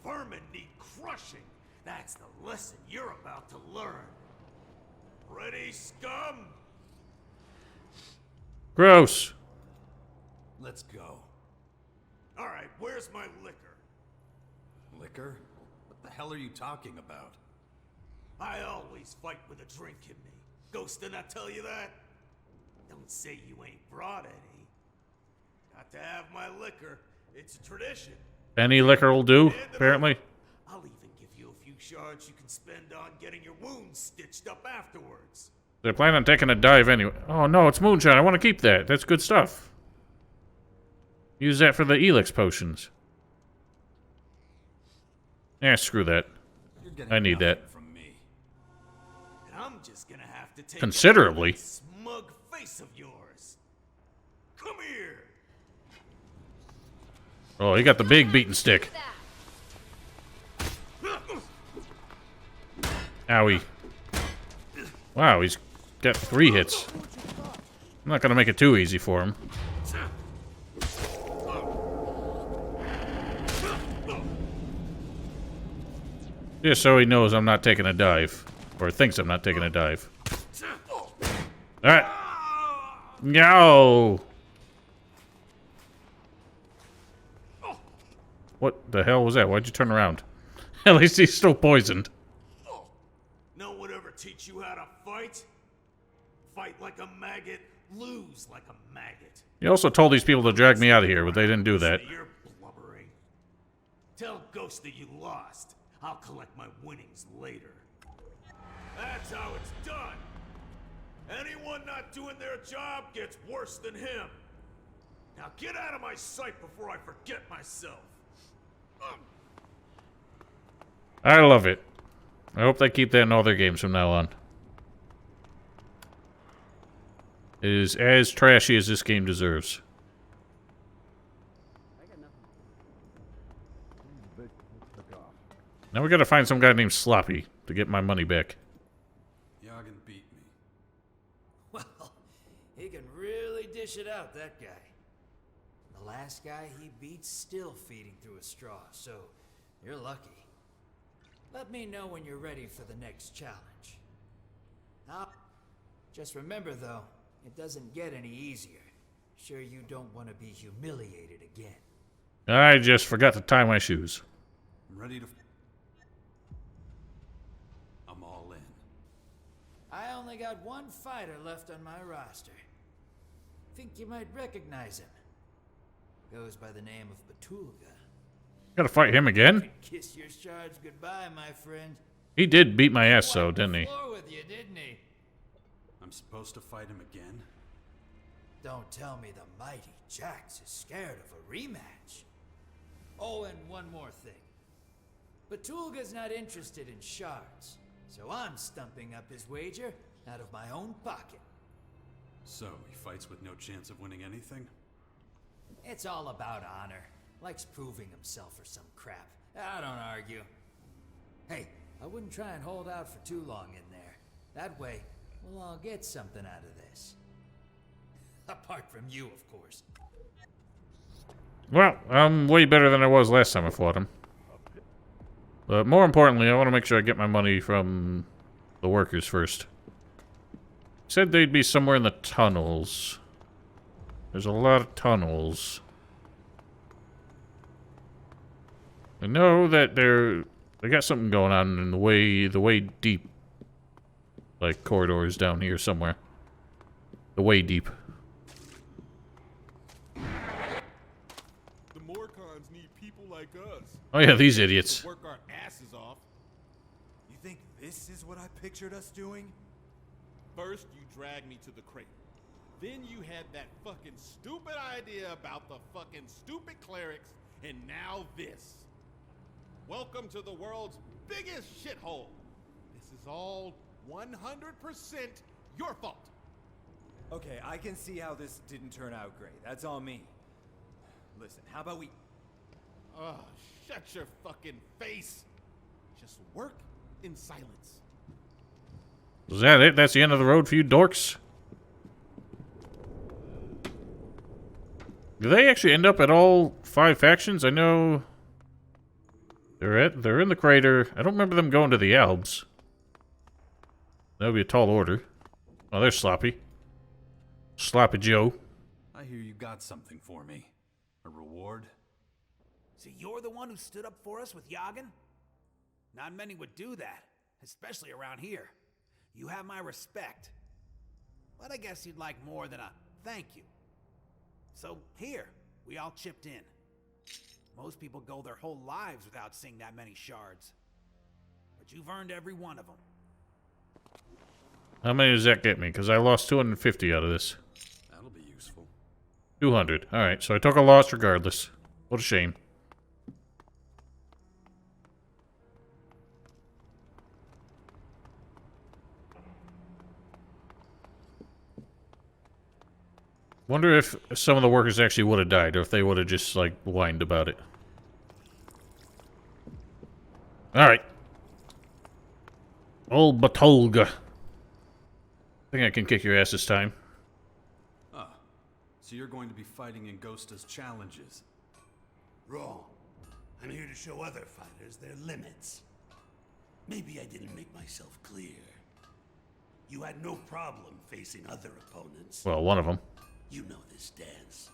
Vermin need crushing. That's the lesson you're about to learn. Ready, scum? Gross. Let's go. Alright, where's my liquor? Liquor? What the hell are you talking about? I always fight with a drink in me. Gosta not tell you that? Don't say you ain't brought any. Got to have my liquor. It's a tradition. Any liquor will do, apparently. I'll even give you a few shards you can spend on getting your wounds stitched up afterwards. They plan on taking a dive anyway. Oh no, it's moonshine. I want to keep that. That's good stuff. Use that for the ELEX potions. Eh, screw that. I need that. From me. And I'm just gonna have to take Considerably. that smug face of yours. Come here. Oh, he got the big beating stick. Owie. Wow, he's got 3 hits. I'm not gonna make it too easy for him. Just so he knows I'm not taking a dive. Or thinks I'm not taking a dive. Alright. No. What the hell was that? Why'd you turn around? At least he's still poisoned. No one ever teach you how to fight? Fight like a maggot, lose like a maggot. He also told these people to drag me out of here, but they didn't do that. You're blubbering. Tell Gosta you lost. I'll collect my winnings later. That's how it's done. Anyone not doing their job gets worse than him. Now get out of my sight before I forget myself. I love it. I hope they keep that in all their games from now on. It is as trashy as this game deserves. Now we gotta find some guy named Sloppy to get my money back. Yagan beat me. Well, he can really dish it out, that guy. The last guy he beat's still feeding through a straw, so you're lucky. Let me know when you're ready for the next challenge. Just remember, though, it doesn't get any easier. Sure you don't want to be humiliated again. I just forgot to tie my shoes. I'm ready to... I'm all in. I only got one fighter left on my roster. Think you might recognize him. Goes by the name of Batulga. Gotta fight him again? Kiss your shards goodbye, my friend. He did beat my ass, though, didn't he? With you, didn't he? I'm supposed to fight him again? Don't tell me the mighty Jax is scared of a rematch. Oh, and one more thing. Batulga's not interested in shards, so I'm stumping up his wager out of my own pocket. So, he fights with no chance of winning anything? It's all about honor. Likes proving himself or some crap. I don't argue. Hey, I wouldn't try and hold out for too long in there. That way, we'll all get something out of this. Apart from you, of course. Well, I'm way better than I was last time I fought him. But more importantly, I want to make sure I get my money from the workers first. Said they'd be somewhere in the tunnels. There's a lot of tunnels. I know that they got something going on in the way deep, like corridors down here somewhere. The way deep. The Morkons need people like us. Oh yeah, these idiots. To work our asses off. You think this is what I pictured us doing? First, you dragged me to the crate. Then you had that fucking stupid idea about the fucking stupid clerics, and now this. Welcome to the world's biggest shithole. This is all 100% your fault. Okay, I can see how this didn't turn out great. That's on me. Listen, how about we... Oh, shut your fucking face. Just work in silence. Is that it? That's the end of the road for you dorks? Do they actually end up at all 5 factions? I know they're in the crater. I don't remember them going to the Alps. That would be a tall order. Oh, there's Sloppy. Sloppy Joe. I hear you got something for me. A reward? So you're the one who stood up for us with Yagan? Not many would do that, especially around here. You have my respect. But I guess you'd like more than a thank you. So here, we all chipped in. Most people go their whole lives without seeing that many shards. But you've earned every one of them. How many does that get me? Because I lost 250 out of this. That'll be useful. 200. Alright, so I took a loss regardless. What a shame. Wonder if some of the workers actually would have died, or if they would have just, like, whined about it. Alright. Old Batulga. I think I can kick your ass this time. Ah, so you're going to be fighting in Gosta's challenges. Wrong. I'm here to show other fighters their limits. Maybe I didn't make myself clear. You had no problem facing other opponents. Well, one of them. You know this dance.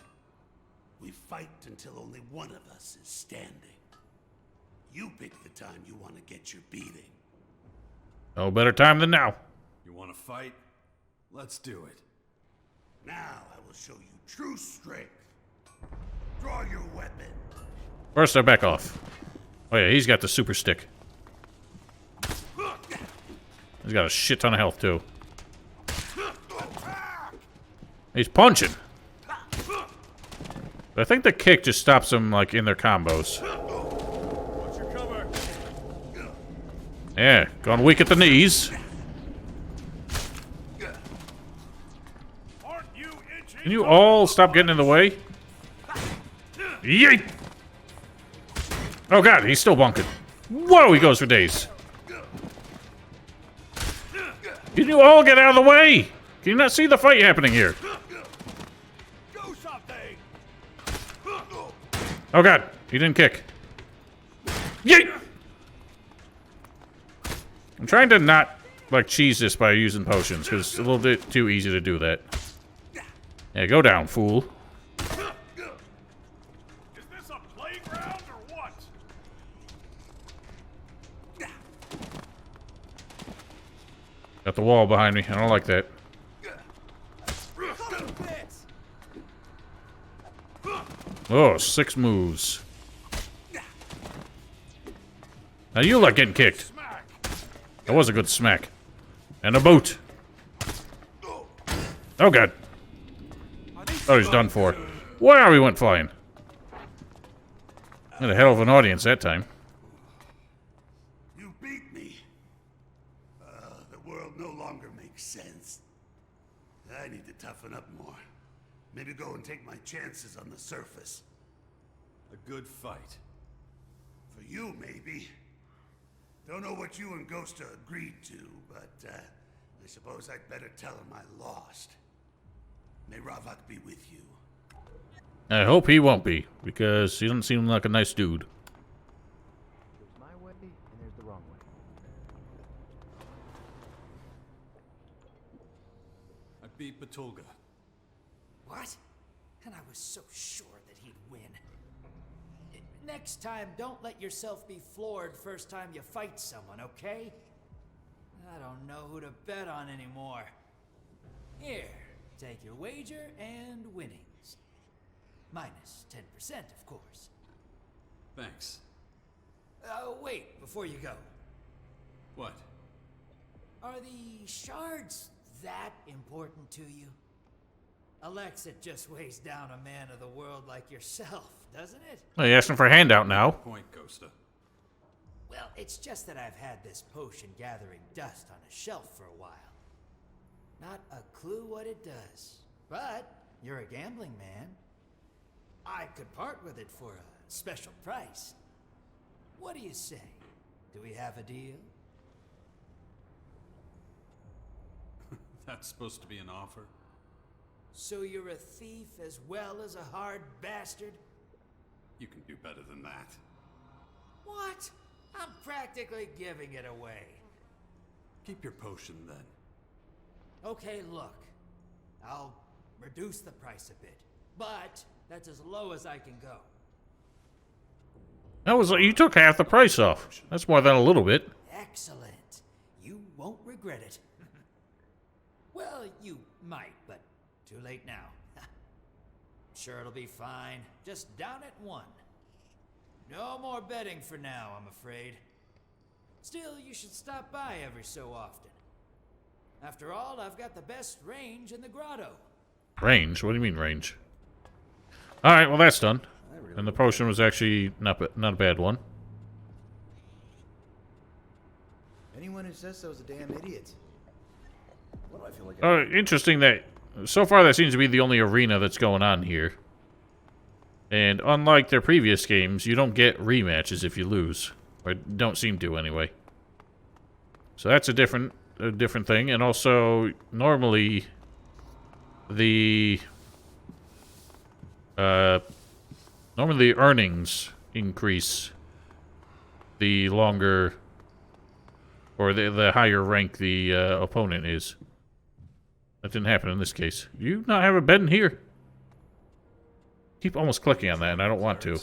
We fight until only one of us is standing. You pick the time you want to get your beating. No better time than now. You want to fight? Let's do it. Now I will show you true strength. Draw your weapon. First, I back off. Oh yeah, he's got the super stick. He's got a shit ton of health, too. He's punching. I think the kick just stops them, like, in their combos. Yeah, gone weak at the knees. Can you all stop getting in the way? Yeet! Oh god, he's still bunking. Whoa, he goes for days. Can you all get out of the way? Can you not see the fight happening here? Oh god, he didn't kick. Yeet! I'm trying to not, like, cheese this by using potions, because it's a little bit too easy to do that. Yeah, go down, fool. Is this a playground or what? Got the wall behind me. I don't like that. Oh, 6 moves. Now you like getting kicked. That was a good smack. And a boot. Oh god. Oh, he's done for. Wow, he went flying. Had a hell of an audience that time. You beat me. The world no longer makes sense. I need to toughen up more. Maybe go and take my chances on the surface. A good fight. For you, maybe. Don't know what you and Gosta agreed to, but I suppose I'd better tell him I lost. May Ravak be with you. I hope he won't be, because he doesn't seem like a nice dude. There's my way, and there's the wrong way. I beat Batulga. What? And I was so sure that he'd win. Next time, don't let yourself be floored first time you fight someone, okay? I don't know who to bet on anymore. Here, take your wager and winnings. Minus 10%, of course. Thanks. Wait, before you go. What? Are the shards that important to you? ELEX, it just weighs down a man of the world like yourself, doesn't it? Well, you asking for a handout now. Point, Gosta. Well, it's just that I've had this potion gathering dust on a shelf for a while. Not a clue what it does. But you're a gambling man. I could part with it for a special price. What do you say? Do we have a deal? That's supposed to be an offer? So you're a thief as well as a hard bastard? You can do better than that. What? I'm practically giving it away. Keep your potion, then. Okay, look. I'll reduce the price a bit, but that's as low as I can go. That was you took half the price off. That's more than a little bit. Excellent. You won't regret it. Well, you might, but too late now. Sure, it'll be fine. Just down at 1. No more betting for now, I'm afraid. Still, you should stop by every so often. After all, I've got the best range in the grotto. Range? What do you mean range? Alright, well that's done. And the potion was actually not a bad one. Anyone who says so is a damn idiot. What do I feel like? Interesting that so far that seems to be the only arena that's going on here. And unlike their previous games, you don't get rematches if you lose. Or don't seem to anyway. So that's a different thing. And also, normally the earnings increase the longer or the higher rank the opponent is. That didn't happen in this case. Do you not have a bed in here? Keep almost clicking on that, and I don't want to.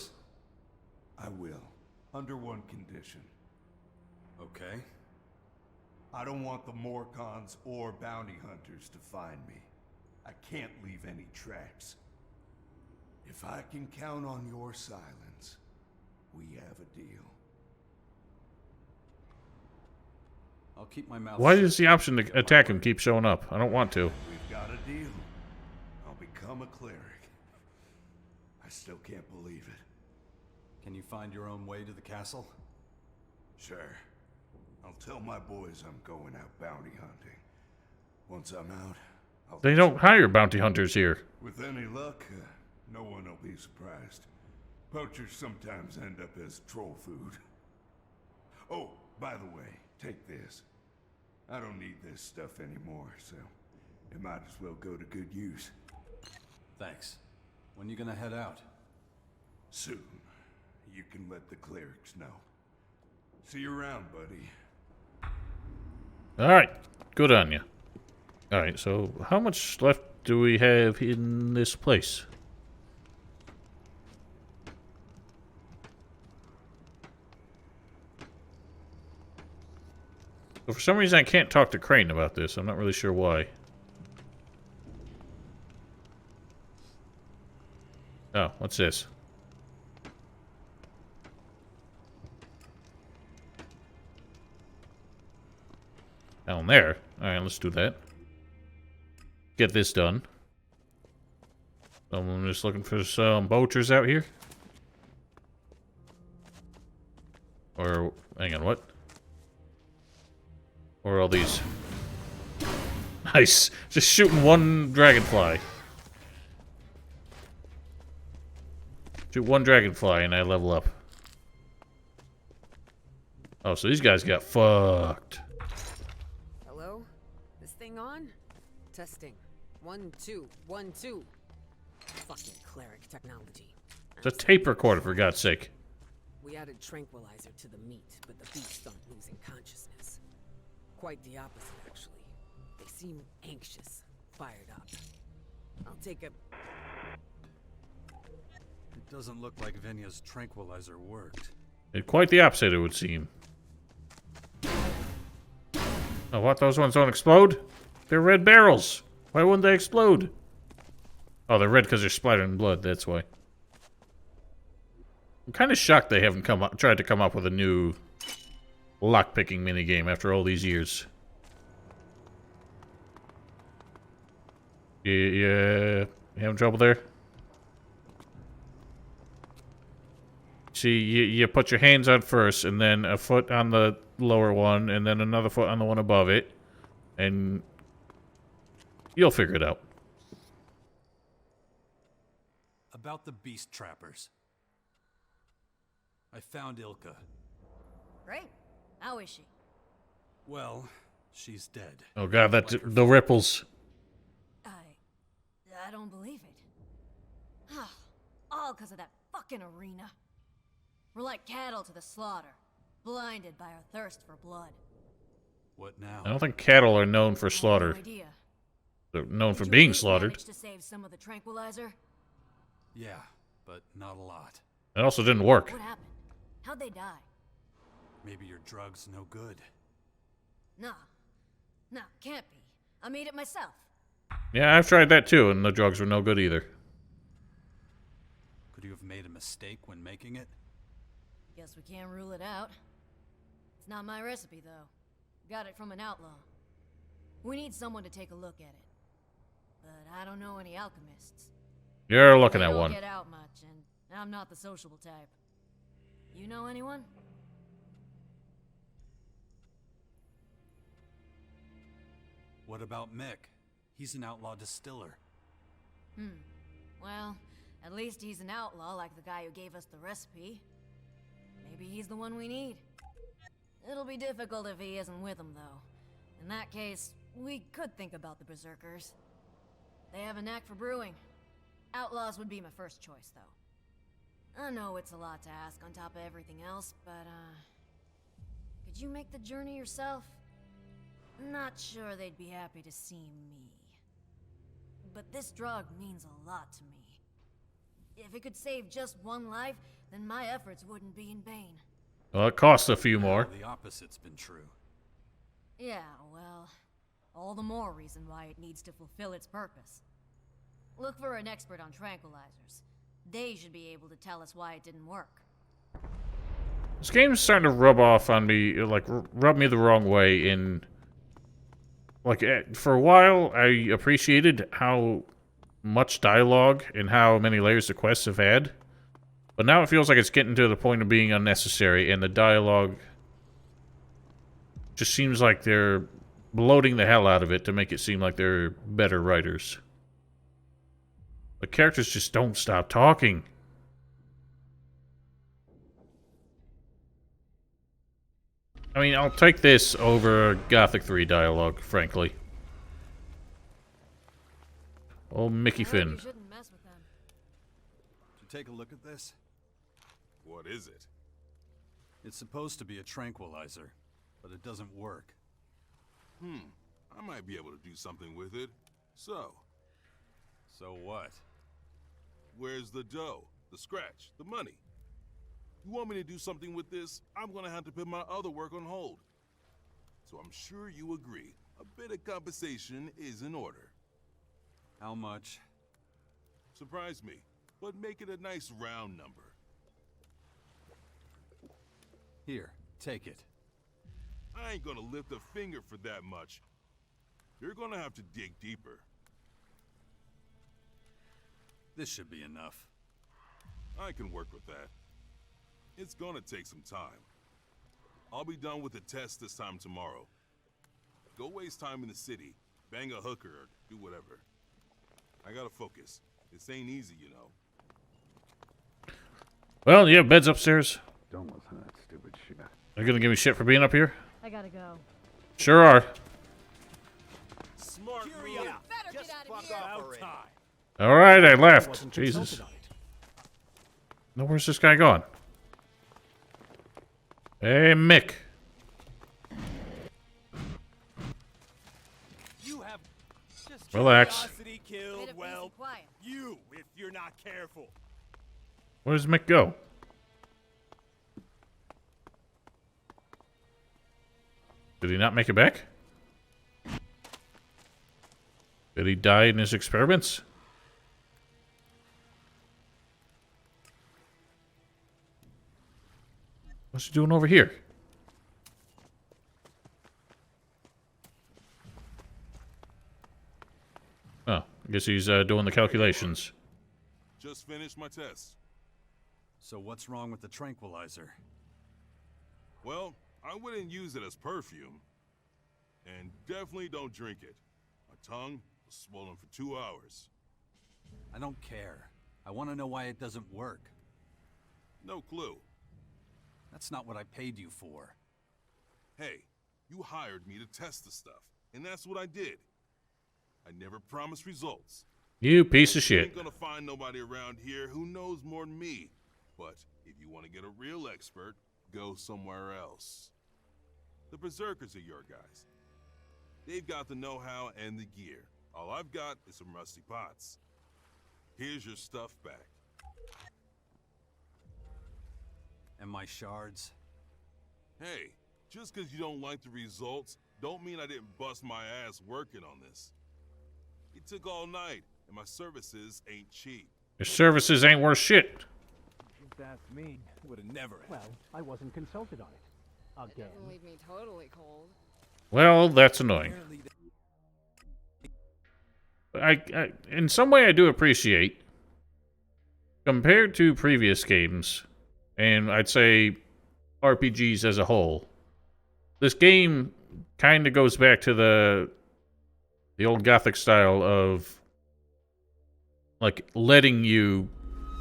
I will. Under one condition. Okay. I don't want the Morkons or bounty hunters to find me. I can't leave any tracks. If I can count on your silence, we have a deal. I'll keep my mouth Why shut. does the option to attack him keep showing up? I don't want to. We've got a deal. I'll become a cleric. I still can't believe it. Can you find your own way to the castle? Sure. I'll tell my boys I'm going out bounty hunting. Once I'm out, I'll... They don't hire bounty hunters here. With any luck, no one will be surprised. Poachers sometimes end up as troll food. Oh, by the way, take this. I don't need this stuff anymore, so it might as well go to good use. Thanks. When you gonna head out? Soon. You can let the clerics know. See you around, buddy. Alright, good on you. Alright, so how much left do we have in this place? So for some reason I can't talk to Crane about this. I'm not really sure why. Oh, what's this? Down there. Alright, let's do that. Get this done. I'm just looking for some poachers out here. Or, hang on, what? Or all these? Nice! Just shooting one dragonfly. Shoot one dragonfly and I level up. Oh, so these guys got fucked. Hello? This thing on? Testing. 1, 2, 1, 2. Fucking cleric technology. It's a tape recorder, for God's sake. We added tranquilizer to the meat, but the beasts aren't losing consciousness. Quite the opposite, actually. They seem anxious, fired up. I'll take a... It doesn't look like Venja's tranquilizer worked. Quite the opposite, it would seem. Oh, what? Those ones don't explode? They're red barrels. Why wouldn't they explode? Oh, they're red because they're splattering in blood, that's why. I'm kind of shocked they haven't tried to come up with a new lockpicking minigame after all these years. Yeah, having trouble there? See, you put your hands on first, and then a foot on the lower one, and then another foot on the one above it, and you'll figure it out. About the beast trappers. I found Ilka. Great. How is she? Well, she's dead. Oh god, that's the ripples. I don't believe it. All because of that fucking arena. We're like cattle to the slaughter, blinded by our thirst for blood. What now? I don't think cattle are known for slaughter. No idea. They're known for being slaughtered. Manage to save some of the tranquilizer? Yeah, but not a lot. It also didn't work. What happened? How'd they die? Maybe your drug's no good. Nah, can't be. I made it myself. Yeah, I've tried that too, and the drugs were no good either. Could you have made a mistake when making it? Guess we can't rule it out. It's not my recipe, though. Got it from an outlaw. We need someone to take a look at it. But I don't know any alchemists. You're looking They at don't one. get out much, and I'm not the sociable type. You know anyone? What about Mick? He's an outlaw distiller. Well, at least he's an outlaw like the guy who gave us the recipe. Maybe he's the one we need. It'll be difficult if he isn't with them, though. In that case, we could think about the berserkers. They have a knack for brewing. Outlaws would be my first choice, though. I know it's a lot to ask on top of everything else, but, could you make the journey yourself? Not sure they'd be happy to see me. But this drug means a lot to me. If it could save just one life, then my efforts wouldn't be in vain. Well, it costs a few more. The opposite's been true. Yeah, well, all the more reason why it needs to fulfill its purpose. Look for an expert on tranquilizers. They should be able to tell us why it didn't work. This game's starting to rub off on me, like, rub me the wrong way in... Like, for a while, I appreciated how much dialogue and how many layers the quests have had. But now it feels like it's getting to the point of being unnecessary, and the dialogue Just seems like they're bloating the hell out of it to make it seem like they're better writers. The characters just don't stop talking. I mean, I'll take this over Gothic 3 dialogue, frankly. Oh, Mickey Finn. Did you take a look at this? What is it? It's supposed to be a tranquilizer, but it doesn't work. I might be able to do something with it. So what? Where's the dough? The scratch? The money? You want me to do something with this? I'm gonna have to put my other work on hold. So I'm sure you agree, a bit of compensation is in order. How much? Surprise me, but make it a nice round number. Here, take it. I ain't gonna lift a finger for that much. You're gonna have to dig deeper. This should be enough. I can work with that. It's gonna take some time. I'll be done with the test this time tomorrow. Go waste time in the city, bang a hooker, or do whatever. I gotta focus. This ain't easy, you know. Well, yeah, bed's upstairs. Don't listen to that stupid shit. Are you gonna give me shit for being up here? I gotta go. Sure are. Smart move. Just fuck off already. Alright, I left. Jesus. Now, where's this guy gone? Hey, Mick. You have just Relax. curiosity killed, well, you, if you're not careful. Where does Mick go? Did he not make it back? Did he die in his experiments? What's he doing over here? Oh, I guess he's doing the calculations. Just finished my test. So what's wrong with the tranquilizer? Well, I wouldn't use it as perfume. And definitely don't drink it. My tongue was swollen for 2 hours. I don't care. I want to know why it doesn't work. No clue. That's not what I paid you for. Hey, you hired me to test the stuff, and that's what I did. I never promised results. You piece of You shit. ain't gonna find nobody around here who knows more than me. But if you want to get a real expert, go somewhere else. The Berserkers are your guys. They've got the know-how and the gear. All I've got is some rusty pots. Here's your stuff back. And my shards? Hey, just because you don't like the results, don't mean I didn't bust my ass working on this. It took all night, and my services ain't cheap. Your services ain't worth shit. That's me. Would have never Well, I wasn't consulted on it. Again. Doesn't leave me totally cold. Well, that's annoying. In some way, I do appreciate, compared to previous games, and I'd say RPGs as a whole, this game kind of goes back to the old Gothic style of, like, letting you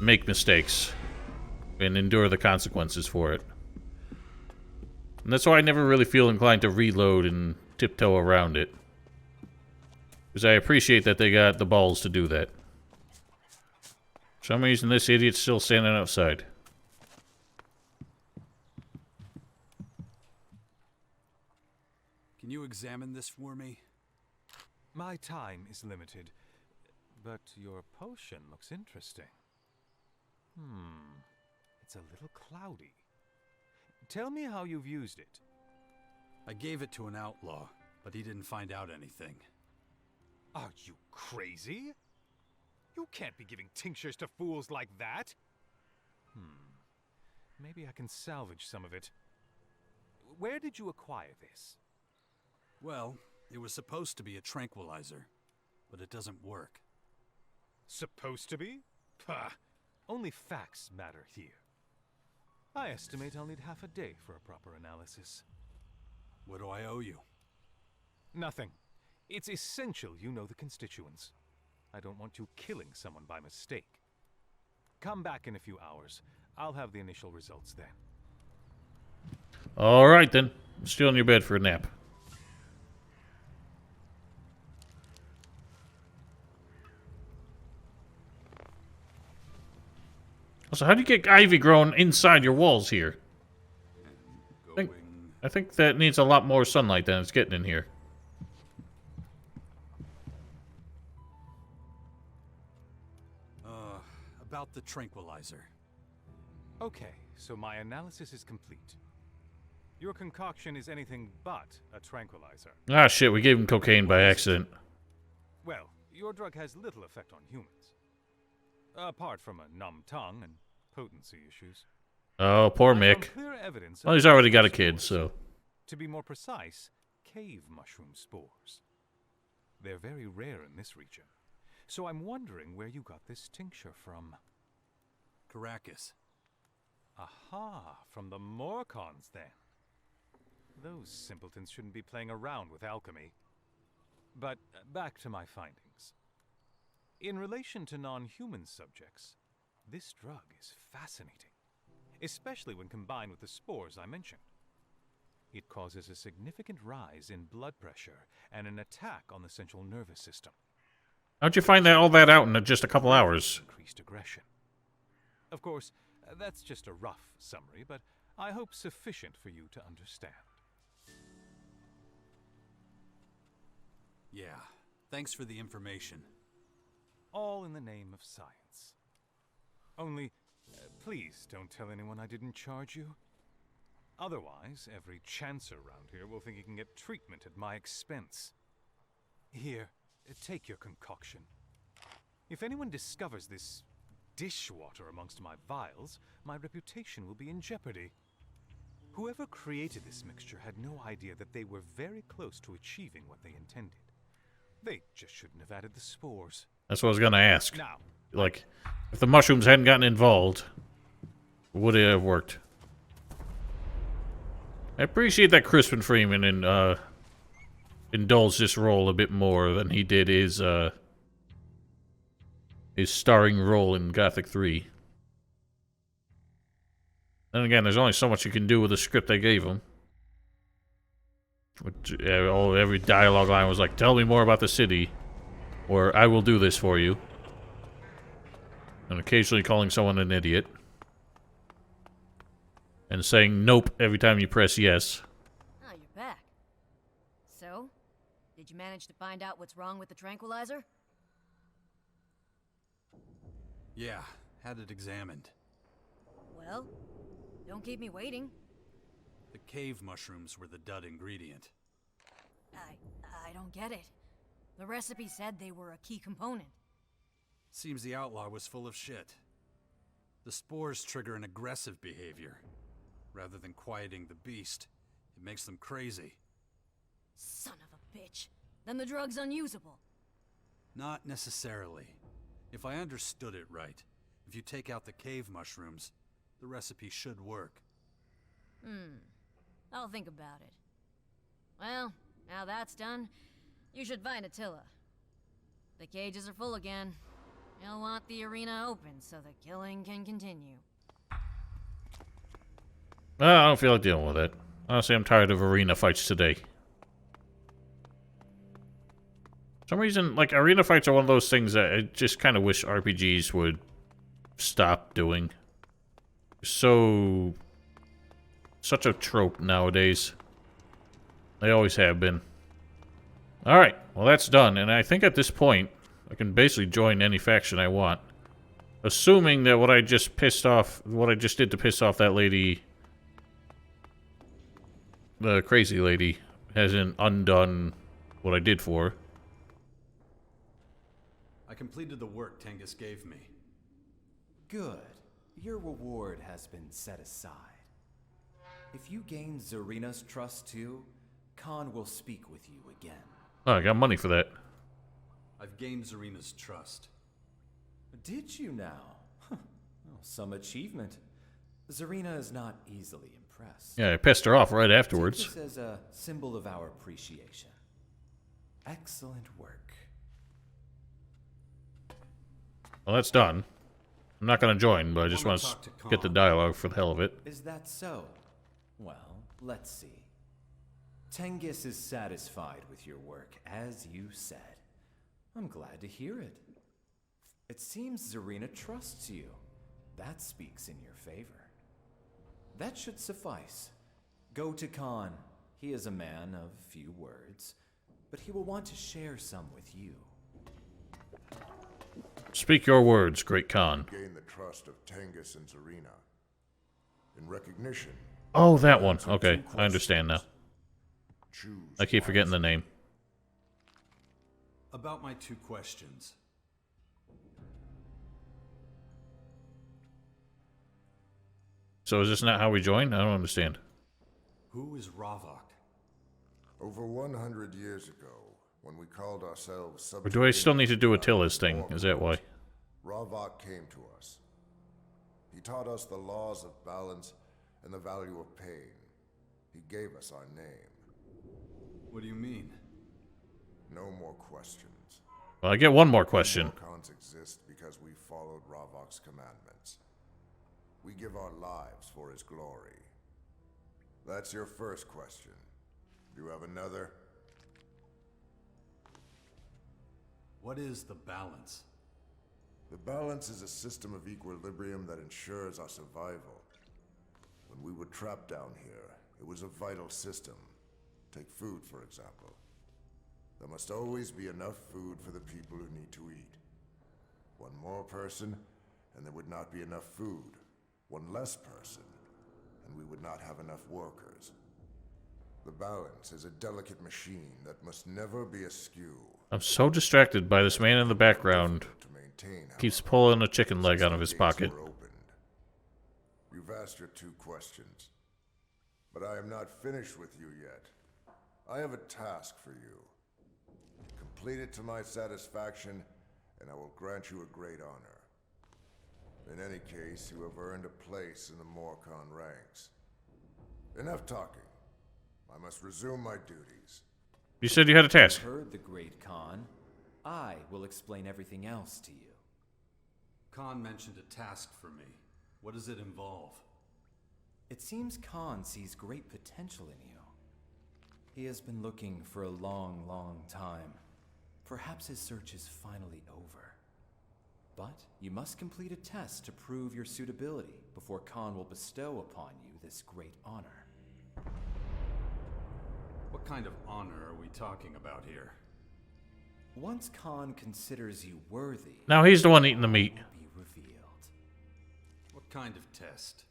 make mistakes and endure the consequences for it. And that's why I never really feel inclined to reload and tiptoe around it. Because I appreciate that they got the balls to do that. For some reason, this idiot's still standing outside. Can you examine this for me? My time is limited, but your potion looks interesting. It's a little cloudy. Tell me how you've used it. I gave it to an outlaw, but he didn't find out anything. Are you crazy? You can't be giving tinctures to fools like that. Maybe I can salvage some of it. Where did you acquire this? Well, it was supposed to be a tranquilizer, but it doesn't work. Supposed to be? Pah! Only facts matter here. I estimate I'll need half a day for a proper analysis. What do I owe you? Nothing. It's essential you know the constituents. I don't want you killing someone by mistake. Come back in a few hours. I'll have the initial results then. Alright then. Still in your bed for a nap. So how do you get ivy grown inside your walls here? I think that needs a lot more sunlight than it's getting in here. About the tranquilizer. Okay, so my analysis is complete. Your concoction is anything but a tranquilizer. Ah shit, we gave him cocaine by accident. Well, your drug has little effect on humans. Apart from a numb tongue and potency issues. Oh, poor Mick. Well, he's already got a kid, so... To be more precise, cave mushroom spores. They're very rare in this region. So I'm wondering where you got this tincture from. Caracas. Aha, from the Morkons then. Those simpletons shouldn't be playing around with alchemy. But back to my findings. In relation to non-human subjects, this drug is fascinating, especially when combined with the spores I mentioned. It causes a significant rise in blood pressure and an attack on the central nervous system. How'd you find all that out in just a couple hours? Increased aggression. Of course, that's just a rough summary, but I hope sufficient for you to understand. Yeah, thanks for the information. All in the name of science. Only, please don't tell anyone I didn't charge you. Otherwise, every chancer around here will think he can get treatment at my expense. Here, take your concoction. If anyone discovers this dishwater amongst my vials, my reputation will be in jeopardy. Whoever created this mixture had no idea that they were very close to achieving what they intended. They just shouldn't have added the spores. That's what I was gonna ask. Now, like, if the mushrooms hadn't gotten involved, would it have worked? I appreciate that Crispin Freeman indulged this role a bit more than he did his starring role in Gothic 3. Then again, there's only so much you can do with the script they gave him. Every dialogue line was like, tell me more about the city, or I will do this for you. And occasionally calling someone an idiot. And saying nope every time you press yes. Oh, you're back. So, did you manage to find out what's wrong with the tranquilizer? Yeah, had it examined. Well, don't keep me waiting. The cave mushrooms were the dud ingredient. I don't get it. The recipe said they were a key component. Seems the outlaw was full of shit. The spores trigger an aggressive behavior. Rather than quieting the beast, it makes them crazy. Son of a bitch. Then the drug's unusable. Not necessarily. If I understood it right, if you take out the cave mushrooms, the recipe should work. I'll think about it. Well, now that's done, you should find Attila. The cages are full again. He'll want the arena open so the killing can continue. I don't feel like dealing with it. Honestly, I'm tired of arena fights today. For some reason, like, arena fights are one of those things that I just kind of wish RPGs would stop doing. Such a trope nowadays. They always have been. Alright, well that's done, and I think at this point, I can basically join any faction I want. Assuming that what I just did to piss off that lady, the crazy lady, hasn't undone what I did for her. I completed the work Tengus gave me. Good. Your reward has been set aside. If you gain Zarina's trust too, Khan will speak with you again. Oh, I got money for that. I've gained Zarina's trust. Did you now? Well, some achievement. Zarina is not easily impressed. impressed. Yeah, I pissed her off right afterwards. Take this as a symbol of our appreciation. Excellent work. Well, that's done. I'm not going to join, but I just want to get the dialogue for the hell of it. Is that so? Well, let's see. Tengus is satisfied with your work, as you said. I'm glad to hear it. It seems Zarina trusts you. That speaks in your favor. That should suffice. Go to Khan. He is a man of few words, but he will want to share some with you. Speak your words, Great Khan. Gain the trust of Tengus and Zarina. In recognition. Oh, that one. Okay, I understand now. I keep forgetting the name. About my 2 questions. So is this not how we join? I don't understand. Who is Ravok? Over 100 years ago, when we called ourselves Or do I still need to do a Tillis thing? Is that why? Ravok came to us. He taught us the laws of balance and the value of pain. He gave us our name. What do you mean? No more questions. Well, I get one more question. Morkons exist because we followed Ravok's commandments. We give our lives for his glory. That's your first question. Do you have another? What is the balance? The balance is a system of equilibrium that ensures our survival. When we were trapped down here, it was a vital system. Take food, for example. There must always be enough food for the people who need to eat. One more person, and there would not be enough food. One less person, and we would not have enough workers. The balance is a delicate machine that must never be askew. I'm so distracted by this man in the background. Keeps pulling a chicken leg out of his pocket. You've asked your 2 questions. But I am not finished with you yet. I have a task for you. Complete it to my satisfaction, and I will grant you a great honor. In any case, you have earned a place in the Morkon ranks. Enough talking. I must resume my duties. You said you had a task. You heard the Great Khan. I will explain everything else to you. Khan mentioned a task for me. What does it involve? It seems Khan sees great potential in you. He has been looking for a long, long time. Perhaps his search is finally over. But you must complete a test to prove your suitability before Khan will bestow upon you this great honor. What kind of honor are we talking about here? Once Khan considers you worthy... Now he's the one eating the meat. ...be revealed. What kind of test?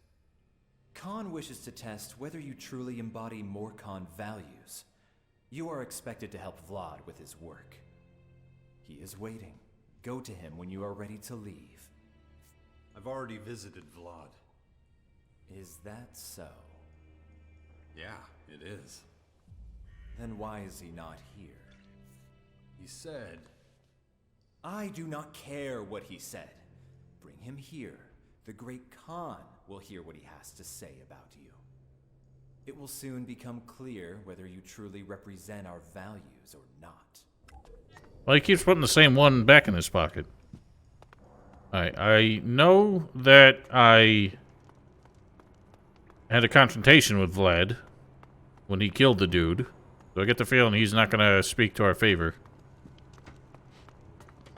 Khan wishes to test whether you truly embody Morkon values. You are expected to help Vlad with his work. He is waiting. Go to him when you are ready to leave. I've already visited Vlad. Is that so? Yeah, it is. Then why is he not here? He said... I do not care what he said. Bring him here. The Great Khan will hear what he has to say about you. It will soon become clear whether you truly represent our values or not. Well, he keeps putting the same one back in his pocket. Alright, I know that I had a confrontation with Vlad when he killed the dude. So I get the feeling he's not going to speak to our favor.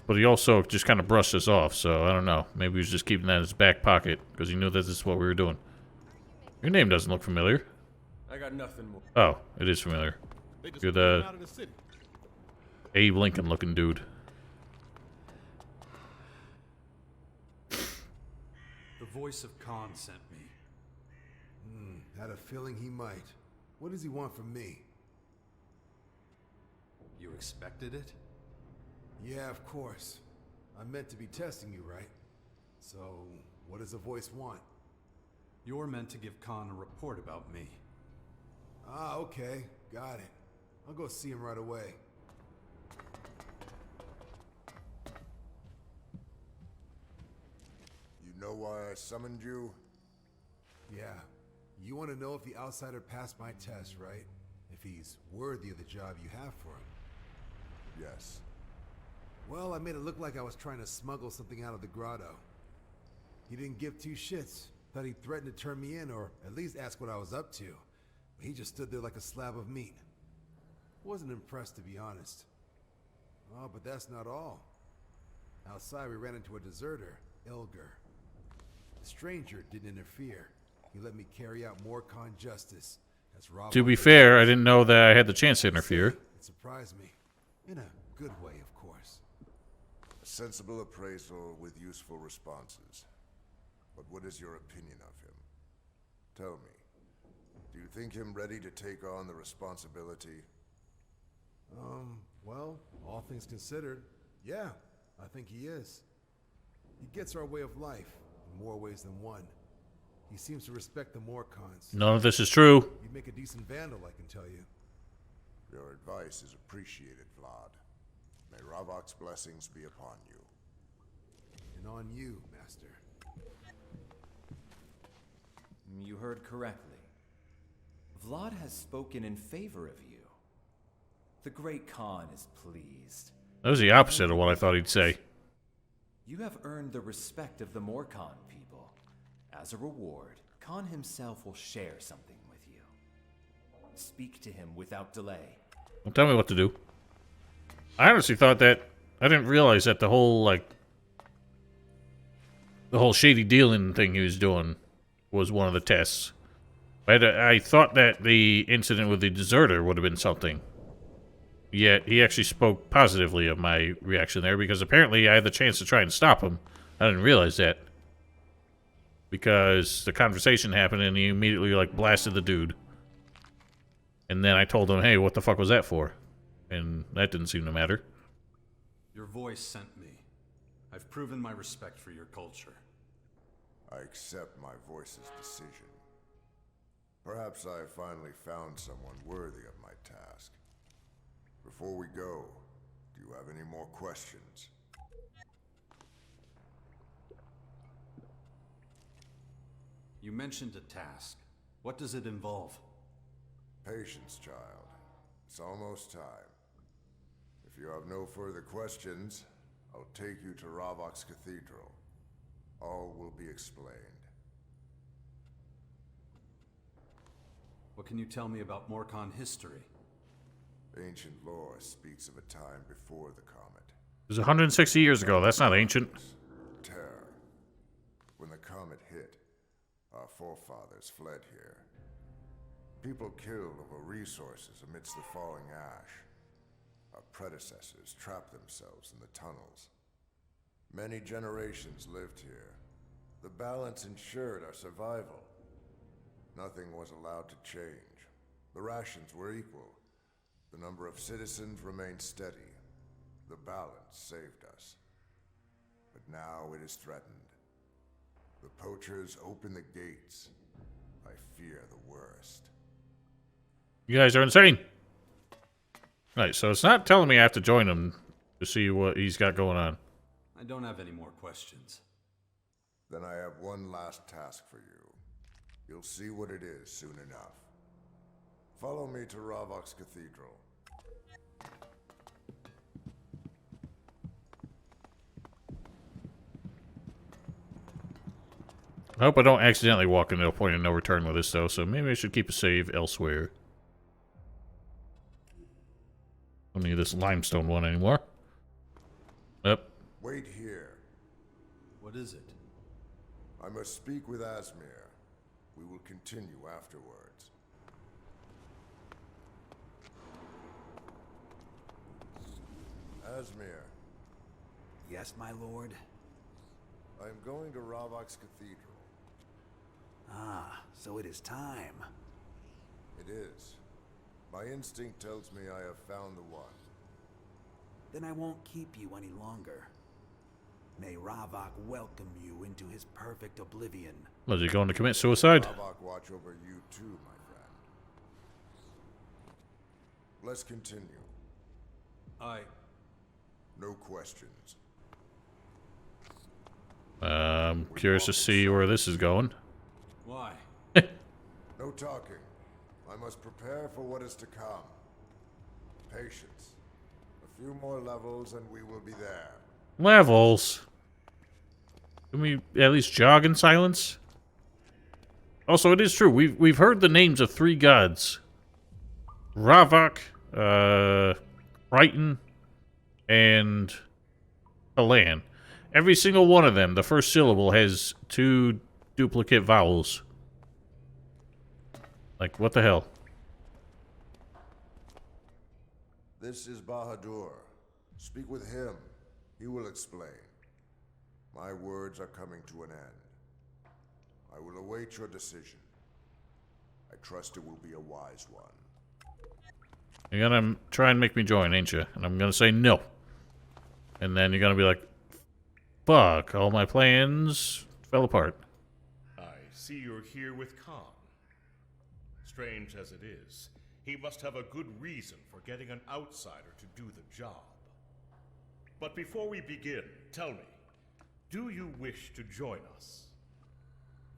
But he also just kind of brushed us off, so I don't know. Maybe he was just keeping that in his back pocket because he knew that this is what we were doing. Your name doesn't look familiar. I got nothing more. Oh, it is familiar. You're the Abe Lincoln looking dude. The voice of Khan sent me. Had a feeling he might. What does he want from me? You expected it? Yeah, of course. I'm meant to be testing you, right? So, what does the voice want? You're meant to give Khan a report about me. Ah, okay. Got it. I'll go see him right away. You know why I summoned you? Yeah. You want to know if the outsider passed my test, right? If he's worthy of the job you have for him. Yes. Well, I made it look like I was trying to smuggle something out of the grotto. He didn't give two shits. Thought he threatened to turn me in, or at least ask what I was up to. But he just stood there like a slab of meat. Wasn't impressed, to be honest. Oh, but that's not all. Outside, we ran into a deserter, Ilger. The stranger didn't interfere. He let me carry out Morkon justice. That's Rob. To be fair, I didn't know that I had the chance to interfere. It surprised me. In a good way, of course. A sensible appraisal with useful responses. But what is your opinion of him? Tell me, do you think him ready to take on the responsibility? Well, all things considered, yeah, I think he is. He gets our way of life in more ways than one. He seems to respect the Morkons. None of this is true. You'd make a decent vandal, I can tell you. Your advice is appreciated, Vlad. May Ravok's blessings be upon you. And on you, Master. You heard correctly. Vlad has spoken in favor of you. The Great Khan is pleased. That was the opposite of what I thought he'd say. You have earned the respect of the Morkon people. As a reward, Khan himself will share something with you. Speak to him without delay. Don't tell me what to do. I honestly thought that... I didn't realize that the whole shady dealing thing he was doing was one of the tests. I thought that the incident with the deserter would have been something. Yet, he actually spoke positively of my reaction there, because apparently I had the chance to try and stop him. I didn't realize that. Because the conversation happened and he immediately, blasted the dude. And then I told him, hey, what the fuck was that for? And that didn't seem to matter. Your voice sent me. I've proven my respect for your culture. I accept my voice's decision. Perhaps I have finally found someone worthy of my task. Before we go, do you have any more questions? You mentioned a task. What does it involve? Patience, child. It's almost time. If you have no further questions, I'll take you to Ravok's Cathedral. All will be explained. What can you tell me about Morkon history? Ancient lore speaks of a time before the comet. It was 160 years ago. That's not ancient. Terror. When the comet hit, our forefathers fled here. People killed over resources amidst the falling ash. Our predecessors trapped themselves in the tunnels. Many generations lived here. The balance ensured our survival. Nothing was allowed to change. The rations were equal. The number of citizens remained steady. The balance saved us. But now it is threatened. The poachers open the gates. I fear the worst. You guys are insane. Right, so it's not telling me I have to join him to see what he's got going on. I don't have any more questions. Then I have one last task for you. You'll see what it is soon enough. Follow me to Ravok's Cathedral. I hope I don't accidentally walk into a point of no return with this, though, so maybe I should keep a save elsewhere. Don't need this limestone one anymore. Yep. Wait here. What is it? I must speak with Asmir. We will continue afterwards. Asmir. Yes, my lord? I am going to Ravok's Cathedral. Ah, so it is time. It is. My instinct tells me I have found the one. Then I won't keep you any longer. May Ravok welcome you into his perfect oblivion. Was he going to commit suicide? Ravok watch over you too, my friend. Let's continue. No questions. I'm curious to see where this is going. Why? No talking. I must prepare for what is to come. Patience. A few more levels and we will be there. Levels? Can we at least jog in silence? Also, it is true. We've heard the names of 3 gods. Ravok, Brighton, and Alan. Every single one of them, the first syllable has 2 duplicate vowels. Like, what the hell? This is Bahadur. Speak with him. He will explain. My words are coming to an end. I will await your decision. I trust it will be a wise one. You're gonna try and make me join, ain't you? And I'm gonna say no. And then you're gonna be like, fuck, all my plans fell apart. I see you're here with Khan. Strange as it is, he must have a good reason for getting an outsider to do the job. But before we begin, tell me, do you wish to join us?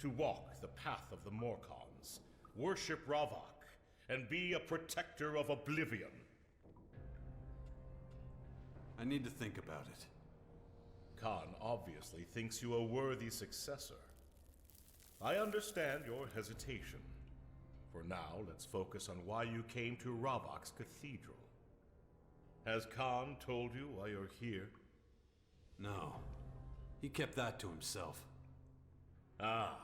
To walk the path of the Morkons, worship Ravok, and be a protector of Oblivion? I need to think about it. Khan obviously thinks you a worthy successor. I understand your hesitation. For now, let's focus on why you came to Ravok's cathedral. Has Khan told you why you're here? No. He kept that to himself. Ah,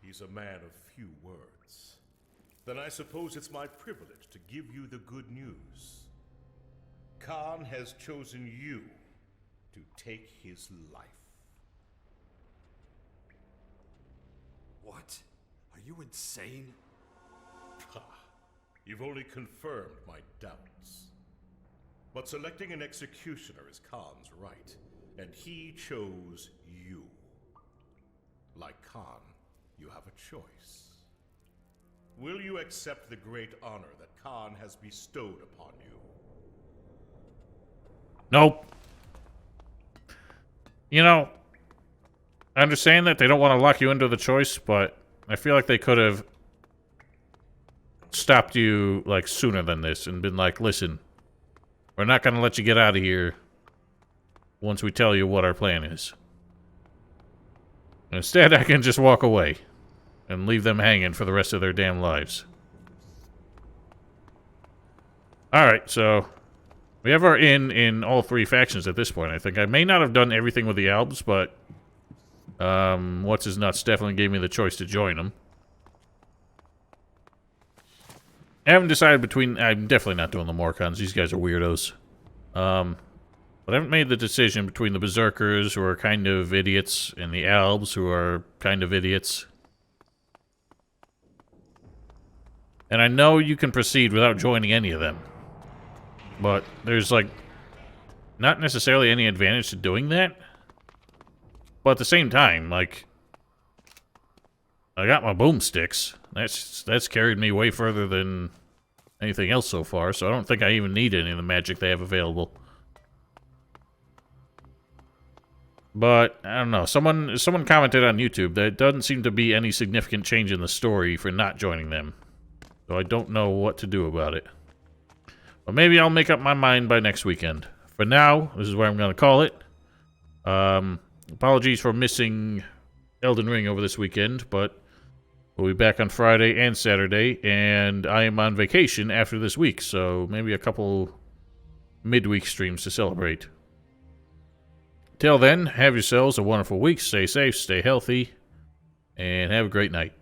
he's a man of few words. Then I suppose it's my privilege to give you the good news. Khan has chosen you to take his life. What? Are you insane? You've only confirmed my doubts. But selecting an executioner is Khan's right, and he chose you. Like Khan, you have a choice. Will you accept the great honor that Khan has bestowed upon you? Nope. You know, I understand that they don't want to lock you into the choice, but I feel like they could have stopped you, like, sooner than this and been like, listen, we're not going to let you get out of here once we tell you what our plan is. Instead, I can just walk away and leave them hanging for the rest of their damn lives. Alright, so we have our in all 3 factions at this point, I think. I may not have done everything with the Albs, but What's-His-Nuts definitely gave me the choice to join them. I haven't decided between... I'm definitely not doing the Morkons. These guys are weirdos. But I haven't made the decision between the Berserkers, who are kind of idiots, and the Albs, who are kind of idiots. And I know you can proceed without joining any of them. But there's, like, not necessarily any advantage to doing that. But at the same time, like, I got my boomsticks. That's carried me way further than anything else so far, so I don't think I even need any of the magic they have available. But, I don't know, someone commented on YouTube that it doesn't seem to be any significant change in the story for not joining them. So I don't know what to do about it. But maybe I'll make up my mind by next weekend. For now, this is where I'm going to call it. Apologies for missing Elden Ring over this weekend, but we'll be back on Friday and Saturday, and I am on vacation after this week, so maybe a couple midweek streams to celebrate. Till then, have yourselves a wonderful week, stay safe, stay healthy, and have a great night.